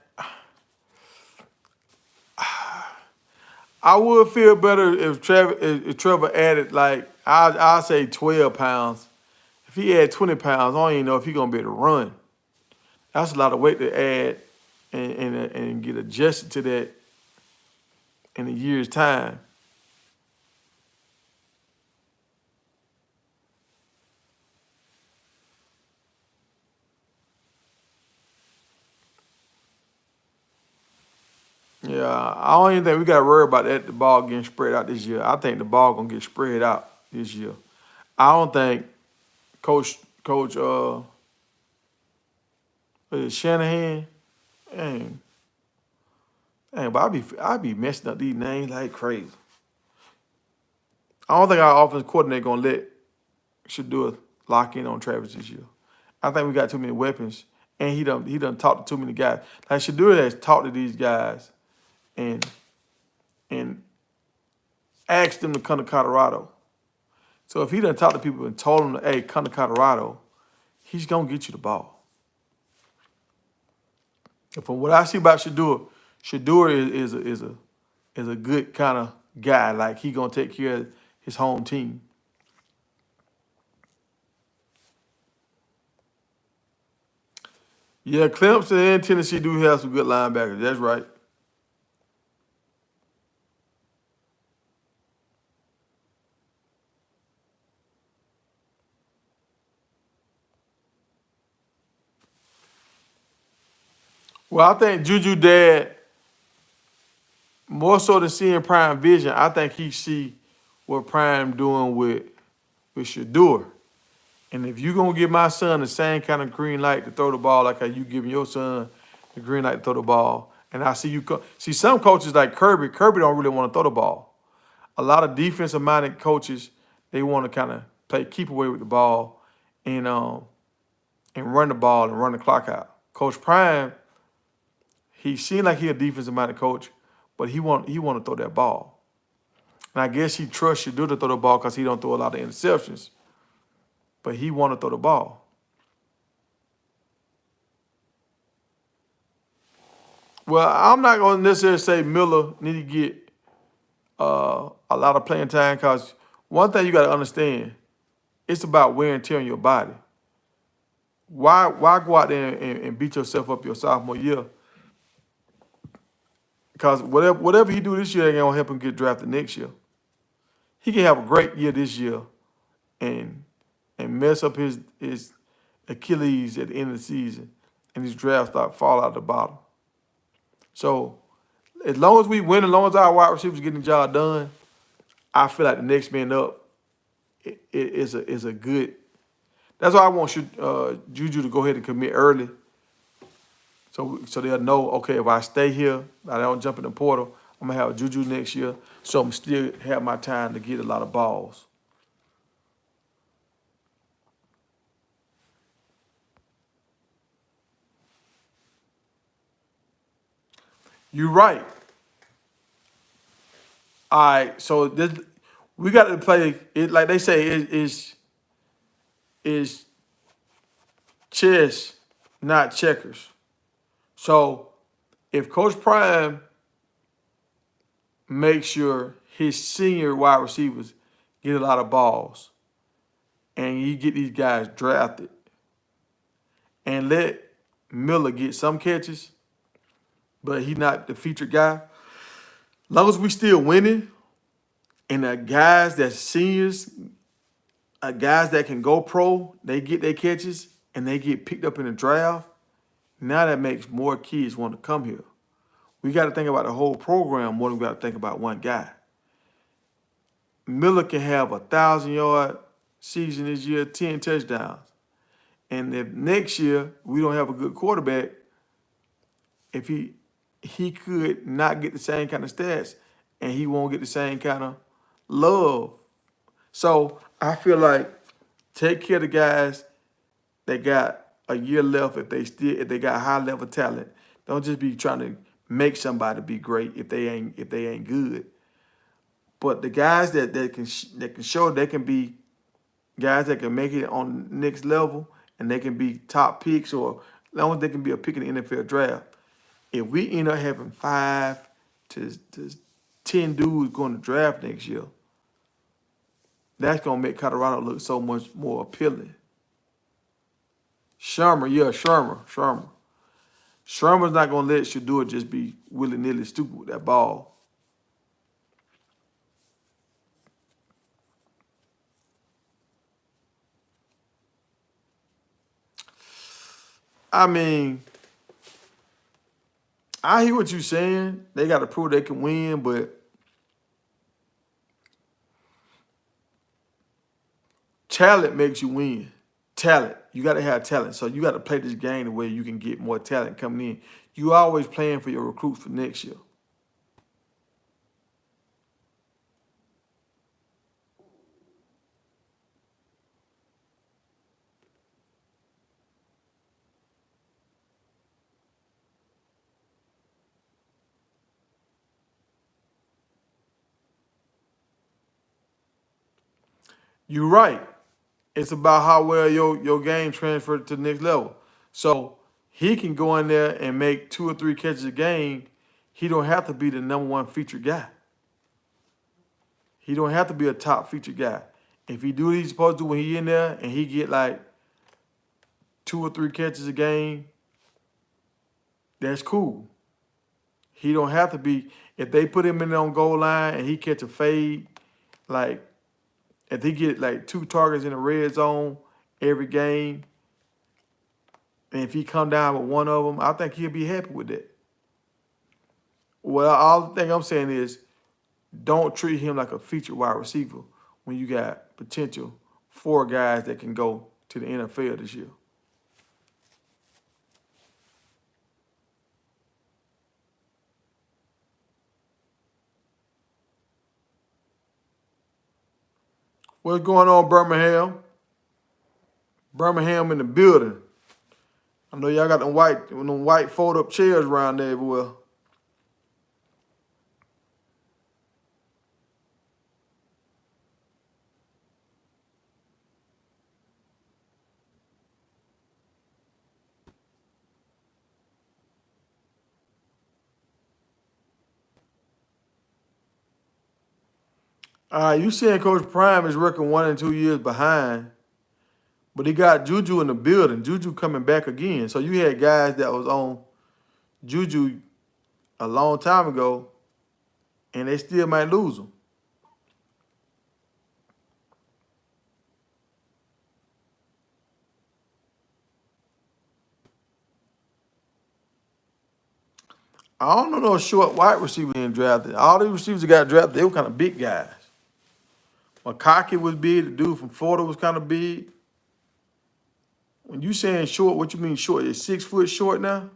I would feel better if Trevor added, like, I'll say 12 pounds. If he had 20 pounds, I don't even know if he's going to be able to run. That's a lot of weight to add and get adjusted to that in a year's time. Yeah, I don't even think we got to worry about that, the ball getting spread out this year. I think the ball going to get spread out this year. I don't think Coach Shanahan, dang, but I be messing up these names like crazy. I don't think our offense coordinator gonna let Shador lock in on Travis this year. I think we got too many weapons, and he done talked to too many guys. Like Shador has talked to these guys and asked them to come to Colorado. So if he done talked to people and told them, hey, come to Colorado, he's gonna get you the ball. And from what I see about Shador is a good kind of guy. Like he gonna take care of his home team. Yeah, Clemson and Tennessee do have some good linebackers. That's right. Well, I think Juju dad, more so than seeing Prime Vision, I think he see what Prime doing with Shador. And if you gonna give my son the same kind of green light to throw the ball like how you giving your son the green light to throw the ball, and I see see some coaches like Kirby don't really want to throw the ball. A lot of defensive minded coaches, they want to kind of play keep away with the ball and run the ball and run the clock out. Coach Prime, he seemed like he a defensive minded coach, but he want to throw that ball. And I guess he trusts Shador to throw the ball because he don't throw a lot of interceptions. But he want to throw the ball. Well, I'm not going to necessarily say Miller need to get a lot of playing time because one thing you got to understand, it's about wear and tear on your body. Why go out there and beat yourself up your sophomore year Because whatever he do this year ain't gonna help him get drafted next year. He can have a great year this year and mess up his Achilles at the end of the season, and his draft start fall out the bottom. So as long as we win, as long as our wide receivers getting the job done, I feel like the next man up is a good. That's why I want Juju to go ahead and commit early, so they'll know, okay, if I stay here, I don't jump in the portal, I'm gonna have Juju next year, so I'm still have my time to get a lot of balls. You're right. All right, so we got to play it like they say is chess, not checkers. So if Coach Prime makes sure his senior wide receivers get a lot of balls, and he get these guys drafted, and let Miller get some catches, but he's not the featured guy. Long as we still winning, and the guys that's seniors, guys that can go pro, they get their catches and they get picked up in the draft. Now that makes more kids want to come here. We got to think about the whole program more than we got to think about one guy. Miller can have 1,000-yard season this year, 10 touchdowns. And if next year we don't have a good quarterback, if he could not get the same kind of stats and he won't get the same kind of love. So I feel like take care of the guys that got a year left if they got high level talent. Don't just be trying to make somebody be great if they ain't good. But the guys that can show they can be guys that can make it on the next level and they can be top picks, or as long as they can be a pick in the NFL draft. If we end up having 5 to 10 dudes going to draft next year, that's gonna make Colorado look so much more appealing. Shermer's not gonna let Shador just be willy-nilly stupid with that ball. I mean, I hear what you're saying. They got to prove they can win, but talent makes you win. Talent. You got to have talent. So you got to play this game the way you can get more talent coming in. You always playing for your recruits for next year. You're right. It's about how well your game transferred to the next level. So he can go in there and make 2 or 3 catches a game. He don't have to be the #1 featured guy. He don't have to be a top featured guy. If he do what he's supposed to do when he in there and he get like 2 or 3 catches a game, that's cool. He don't have to be. If they put him in on goal line and he catch a fade, like if he get like 2 targets in the red zone every game, and if he come down with one of them, I think he'll be happy with that. Well, all the thing I'm saying is don't treat him like a featured wide receiver when you got potential 4 guys that can go to the NFL this year. What's going on, Birmingham? Birmingham in the building. I know y'all got them white fold-up chairs around there everywhere. You saying Coach Prime is working 1 and 2 years behind, but he got Juju in the building. Juju coming back again. So you had guys that was on Juju a long time ago, and they still might lose them. I don't know no short wide receiver being drafted. All the receivers that got drafted, they were kind of big guys. McConkey was big. The dude from Florida was kind of big. When you saying short, what you mean short? Is 6 foot short now?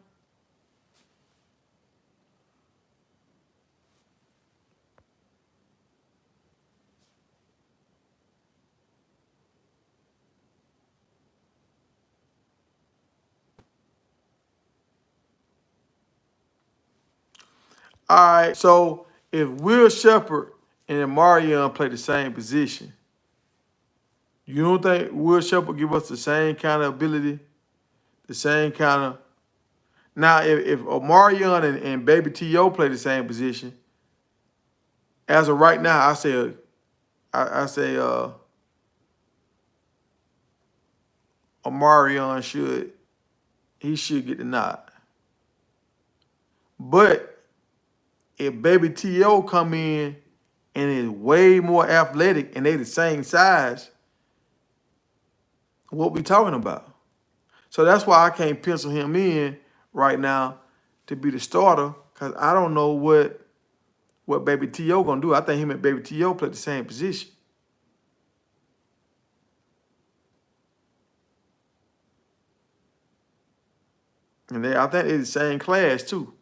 All right, so if Will Shepherd and Marion play the same position, you don't think Will Shepherd give us the same kind of ability, the same kind of... Now, if Omarion and Baby T.O. play the same position, as of right now, I say Omarion should get the nod. But if Baby T.O. come in and is way more athletic and they the same size, what we talking about? So that's why I can't pencil him in right now to be the starter, because I don't know what Baby T.O. gonna do. I think him and Baby T.O. play the same position. And I think they're the same class too.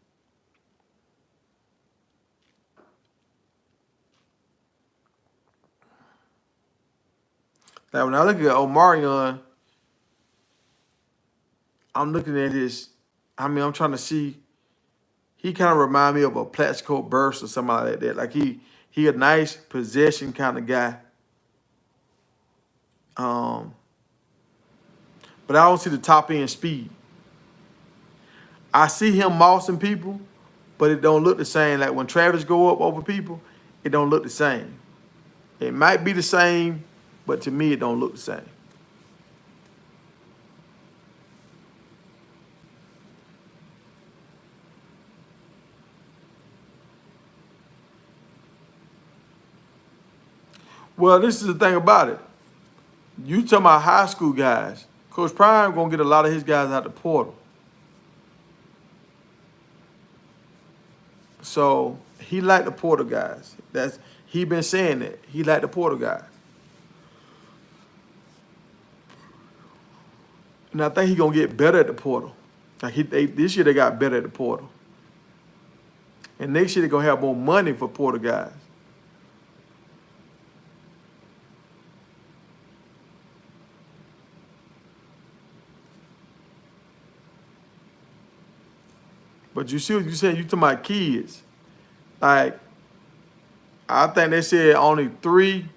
Now when I look at Omarion, I'm looking at I'm trying to see, he kind of remind me of a Plaxico Burst or somebody like that. Like he a nice possession kind of guy. But I don't see the top end speed. I see him mossing people, but it don't look the same. Like when Travis go up over people, it don't look the same. It might be the same, but to me, it don't look the same. Well, this is the thing about it. You talking about high school guys. Coach Prime gonna get a lot of his guys out the portal. So he like the portal guys. He been saying that. He like the portal guys. And I think he gonna get better at the portal. Like this year they got better at the portal. And next year they gonna have more money for portal guys. But you see what you said, you talking about kids. Like, I think they said only 3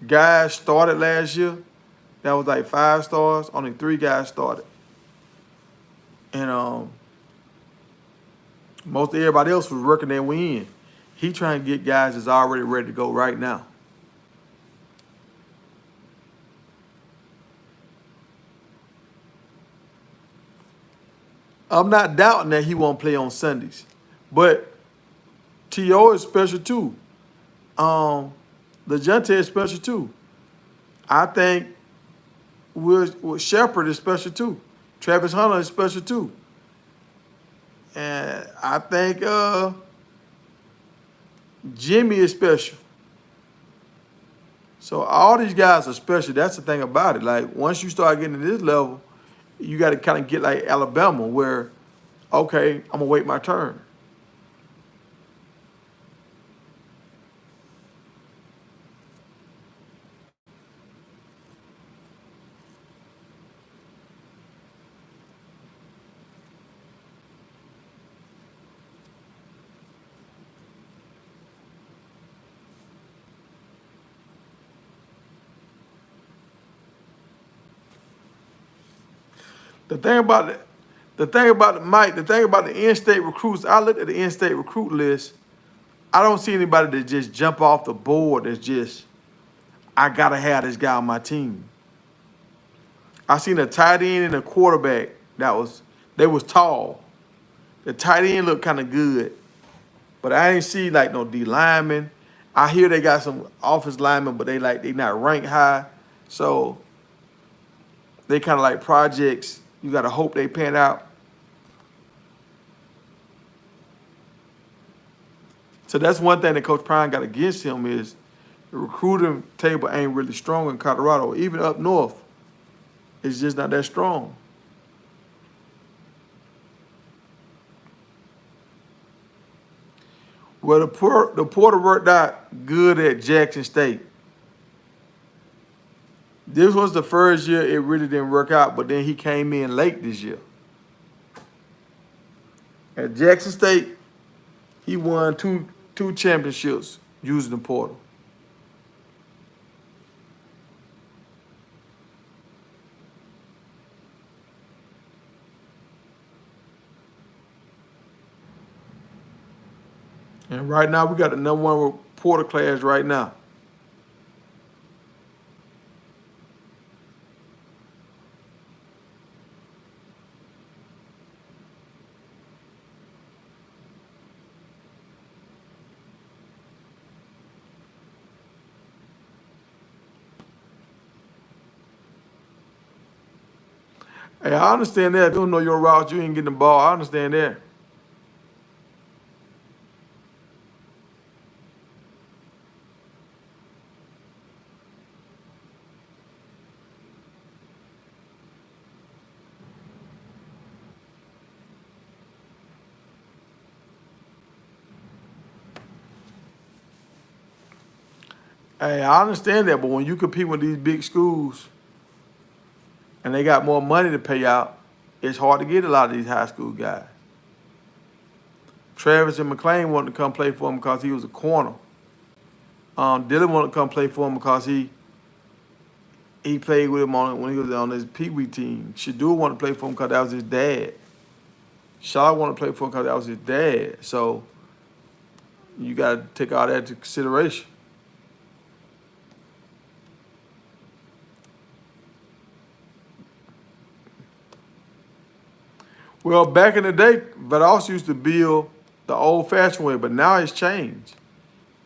guys started last year. That was like 5 stars. Only 3 guys started. And most everybody else was working their way in. He trying to get guys that's already ready to go right now. I'm not doubting that he won't play on Sundays. But T.O. is special too. LeJounte is special too. I think Will Shepherd is special too. Travis Hunter is special too. And I think Jimmy is special. So all these guys are special. That's the thing about it. Like once you start getting to this level, you got to kind of get like Alabama where, okay, I'm going to wait my turn. The thing about the in-state recruits, I looked at the in-state recruit list. I don't see anybody that just jump off the board that's just, I gotta have this guy on my team. I seen a tight end and a quarterback they was tall. The tight end looked kind of good. But I ain't see like no D linemen. I hear they got some offense linemen, but they not ranked high. So they kind of like projects. You got to hope they pan out. So that's one thing that Coach Prime got against him is the recruiting table ain't really strong in Colorado. Even up north, it's just not that strong. Well, the porter worked out good at Jackson State. This was the first year it really didn't work out, but then he came in late this year. At Jackson State, he won two championships using the portal. And right now, we got the number one porter class right now. Hey, I understand that. If you don't know your routes, you ain't getting the ball. I understand that. Hey, I understand that, but when you compete with these big schools and they got more money to pay out, it's hard to get a lot of these high school guys. Travis and McLean wanted to come play for him because he was a corner. Dylan wanted to come play for him because he played with him when he was on his Pee Wee team. Shadur wanted to play for him because that was his dad. Shaw wanted to play for him because that was his dad. So you got to take all that into consideration. Well, back in the day, Valdosta used to build the old-fashioned way, but now it's changed.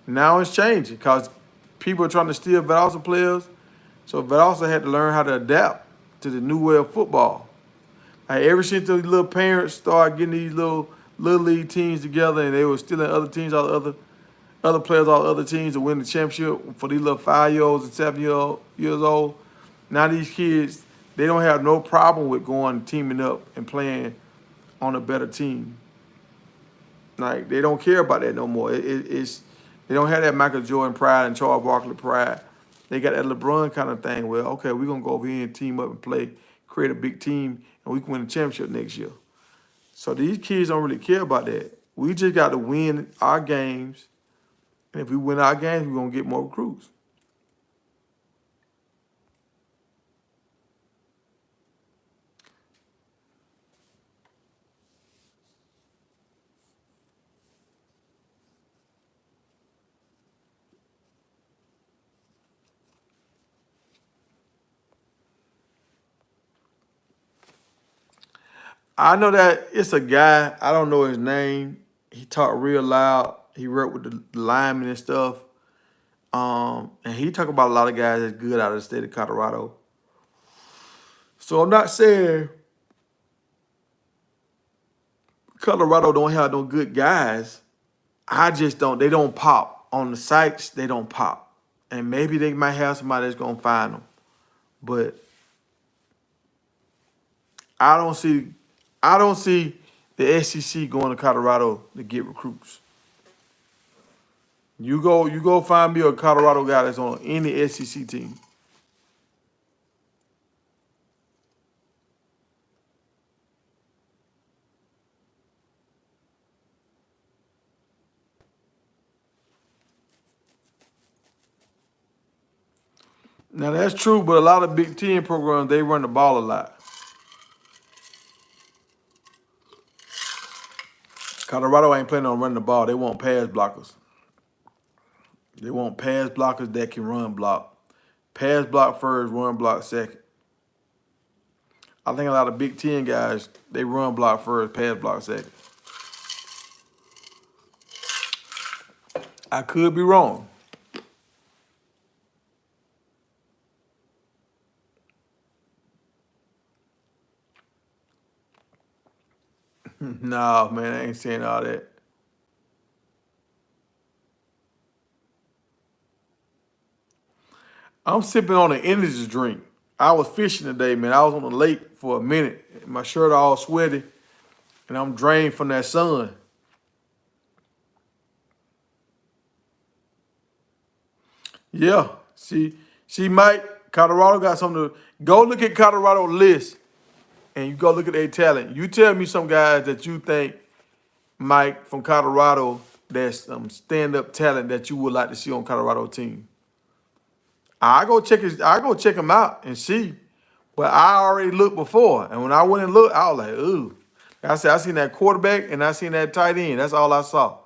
Now it's changing because people are trying to steal Valdosta players. So Valdosta had to learn how to adapt to the new way of football. Like ever since the little parents started getting these little league teams together and they were stealing other teams, all the other players, all the other teams to win the championship for these little 5-year-olds and 7 years old. Now these kids, they don't have no problem with going teaming up and playing on a better team. Like they don't care about that no more. It's they don't have that Michael Jordan pride and Charles Barkley pride. They got that LeBron kind of thing where, okay, we're gonna go over here and team up and play, create a big team, and we can win the championship next year. So these kids don't really care about that. We just got to win our games, and if we win our games, we're gonna get more recruits. I know that it's a guy, I don't know his name. He talked real loud. He worked with the linemen and stuff. And he talk about a lot of guys that's good out of the state of Colorado. So I'm not saying Colorado don't have no good guys. I just don't, they don't pop. On the sites, they don't pop. And maybe they might have somebody that's gonna find them. But I don't see the SEC going to Colorado to get recruits. You go find me a Colorado guy that's on any SEC team. Now that's true, but a lot of Big Ten programs they run the ball a lot. Colorado ain't planning on running the ball. They want pass blockers. They want pass blockers that can run block. Pass block first, run block second. I think a lot of Big Ten guys, they run block first, pass block second. I could be wrong. No, man, I ain't saying all that. I'm sipping on an energy drink. I was fishing today, man. I was on the lake for a minute. My shirt all sweaty, and I'm drained from that sun. Yeah. See, Mike, Colorado got something to go look at Colorado list and you go look at their talent. You tell me some guys that you think, Mike, from Colorado, that's some stand-up talent that you would like to see on Colorado team. I go check him out and see. But I already looked before. And when I went and looked, I was like, ooh. Like I said, I seen that quarterback and I seen that tight end. That's all I saw.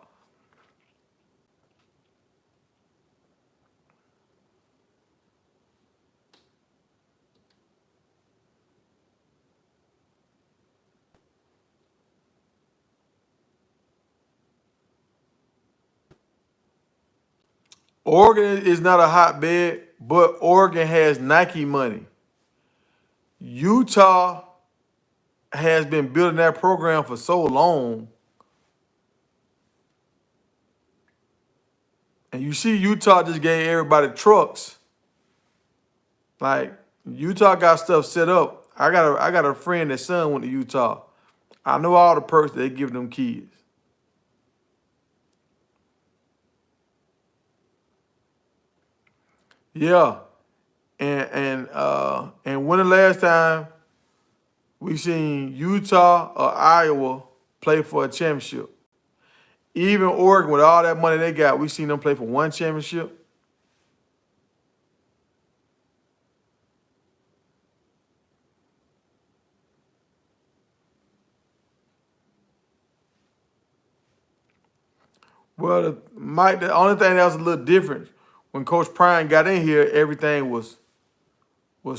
Oregon is not a hotbed, but Oregon has Nike money. Utah has been building that program for so long. And you see, Utah just gave everybody trucks. Like Utah got stuff set up. I got a friend that son went to Utah. I know all the perks that they give them kids. Yeah. And when the last time we seen Utah or Iowa play for a championship? Even Oregon, with all that money they got, we seen them play for one championship. Well, the only thing that was a little different when Coach Prime got in here, everything was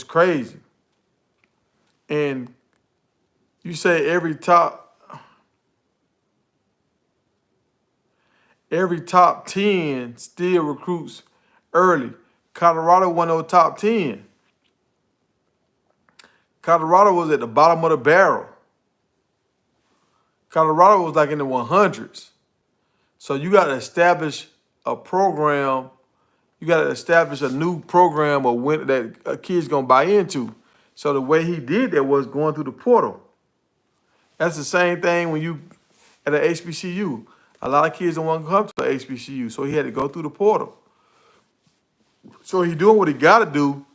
crazy. And you say every top 10 still recruits early. Colorado won those top 10. Colorado was at the bottom of the barrel. Colorado was like in the 100s. So you got to establish a program. You got to establish a new program of when that a kid's gonna buy into. So the way he did that was going through the portal. That's the same thing when you at an HBCU. A lot of kids don't want to come to an HBCU, so he had to go through the portal. So he doing what he got to do.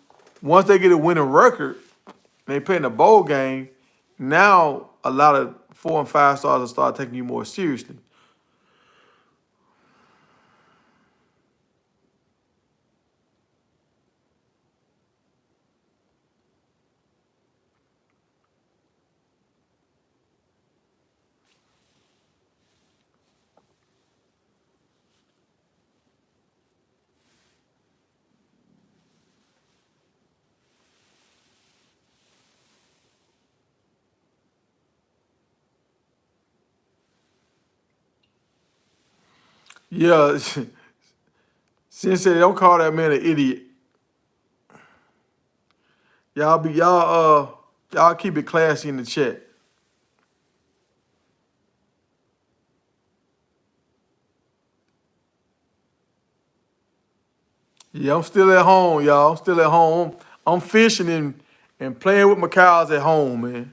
Once they get a winning record, and they play in a bowl game. Now a lot of 4 and 5 stars will start taking you more seriously. Yeah, since they don't call that man an idiot, y'all keep it classy in the chat. Yeah, I'm still at home, y'all. I'm still at home. I'm fishing and playing with my cows at home, man.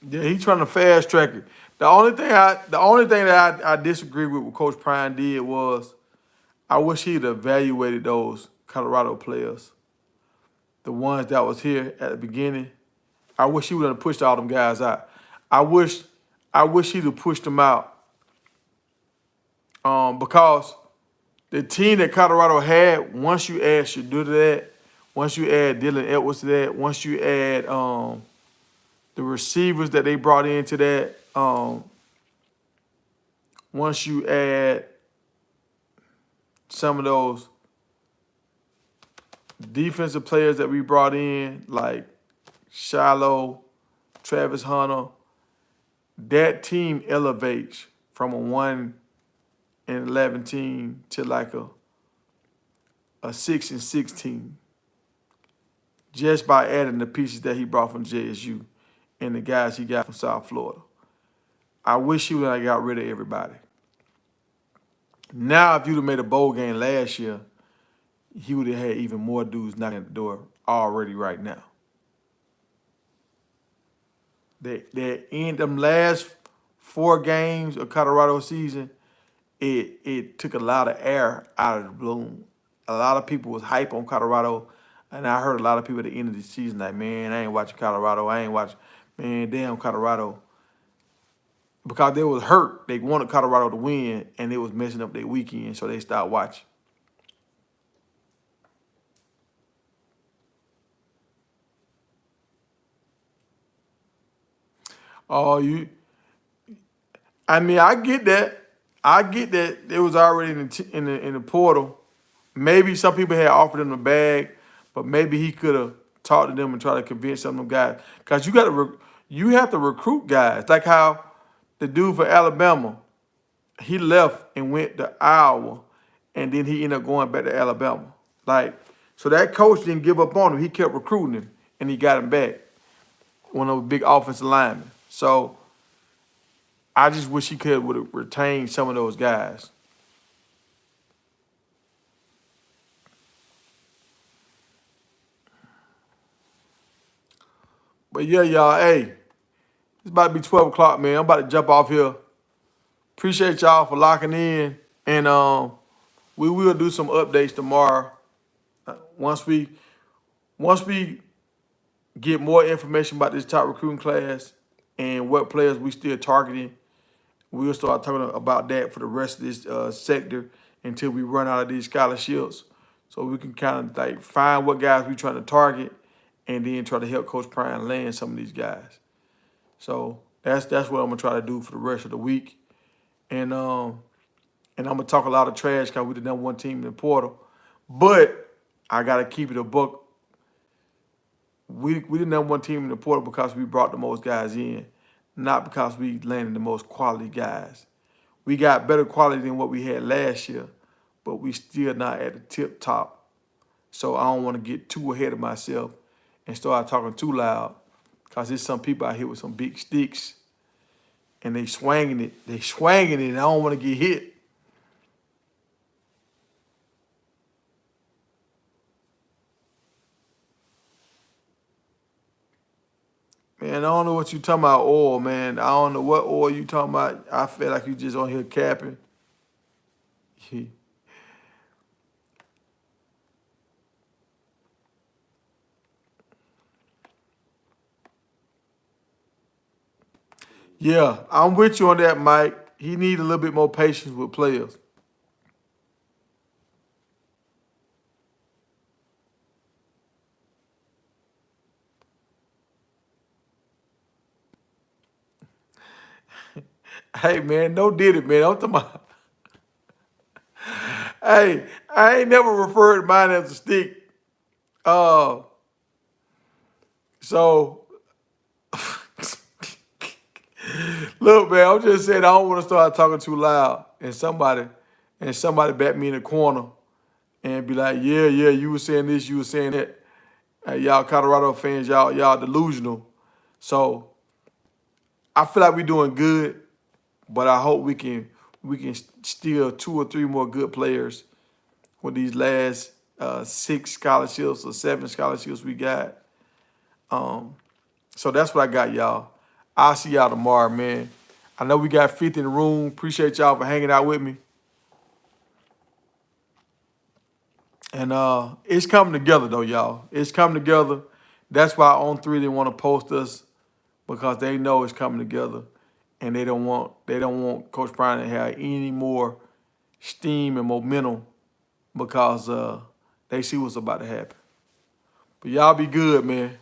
Yeah, he's trying to fast track it. The only thing that I disagree with what Coach Prime did was I wish he'd evaluated those Colorado players, the ones that was here at the beginning. I wish he would have pushed all them guys out. I wish I wish he'd have pushed them out. Because the team that Colorado had, once you add Shadu to that, once you add Dylan Edwards to that, once you add the receivers that they brought into that, once you add some of defensive players that we brought in, like Shiloh, Travis Hunter, that team elevates from a 1-11 team to like a 6-6 team just by adding the pieces that he brought from JSU and the guys he got from South Florida. I wish he would have got rid of everybody. Now, if you'd have made a bowl game last year, he would have had even more dudes knocking at the door already right now. They in them last 4 games of Colorado season, it took a lot of air out of the balloon. A lot of people was hype on Colorado, and I heard a lot of people at the end of the season like, man, I ain't watching Colorado. I ain't watching, man, damn Colorado. Because they was hurt. They wanted Colorado to win, and it was messing up their weekend, so they stopped watching. Oh, I mean, I get that. I get that it was already in the portal. Maybe some people had offered him the bag, but maybe he could have talked to them and tried to convince some of them guys. Because you have to recruit guys. Like how the dude for Alabama, he left and went to Iowa, and then he ended up going back to Alabama. Like, so that coach didn't give up on him. He kept recruiting him, and he got him back. One of those big offensive linemen. So I just wish he would have retained some of those guys. But yeah, y'all, hey, it's about to be 12 o'clock, man. I'm about to jump off here. Appreciate y'all for locking in. And we will do some updates tomorrow. Once we get more information about this top recruiting class and what players we still targeting, we'll start talking about that for the rest of this sector until we run out of these scholarships. So we can kind of like find what guys we trying to target and then try to help Coach Prime land some of these guys. So that's what I'm gonna try to do for the rest of the week. And I'm gonna talk a lot of trash because we the number 1 team in the portal. But I gotta keep it a buck. We the number 1 team in the portal because we brought the most guys in, not because we landed the most quality guys. We got better quality than what we had last year, but we still not at the tip top. So I don't want to get too ahead of myself and start talking too loud because there's some people out here with some big sticks and they swinging it. And I don't want to get hit. Man, I don't know what you talking about oil, man. I don't know what oil you talking about. I feel like you just on here capping. Yeah, I'm with you on that, Mike. He need a little bit more patience with players. Hey, man, no did it, man. I'm talking about. Hey, I ain't never referred to mine as a stick. So look, man, I'm just saying I don't want to start talking too loud and somebody back me in the corner and be like, yeah, you were saying this, you were saying that. Hey, y'all Colorado fans, y'all delusional. So I feel like we're doing good, but I hope we can steal 2 or 3 more good players with these last 6 scholarships or 7 scholarships we got. So that's what I got, y'all. I'll see y'all tomorrow, man. I know we got 50 in the room. Appreciate y'all for hanging out with me. And it's coming together, though, y'all. It's coming together. That's why On3 didn't want to post us, because they know it's coming together, and they don't want Coach Prime to have any more steam and momentum because they see what's about to happen. But y'all be good, man.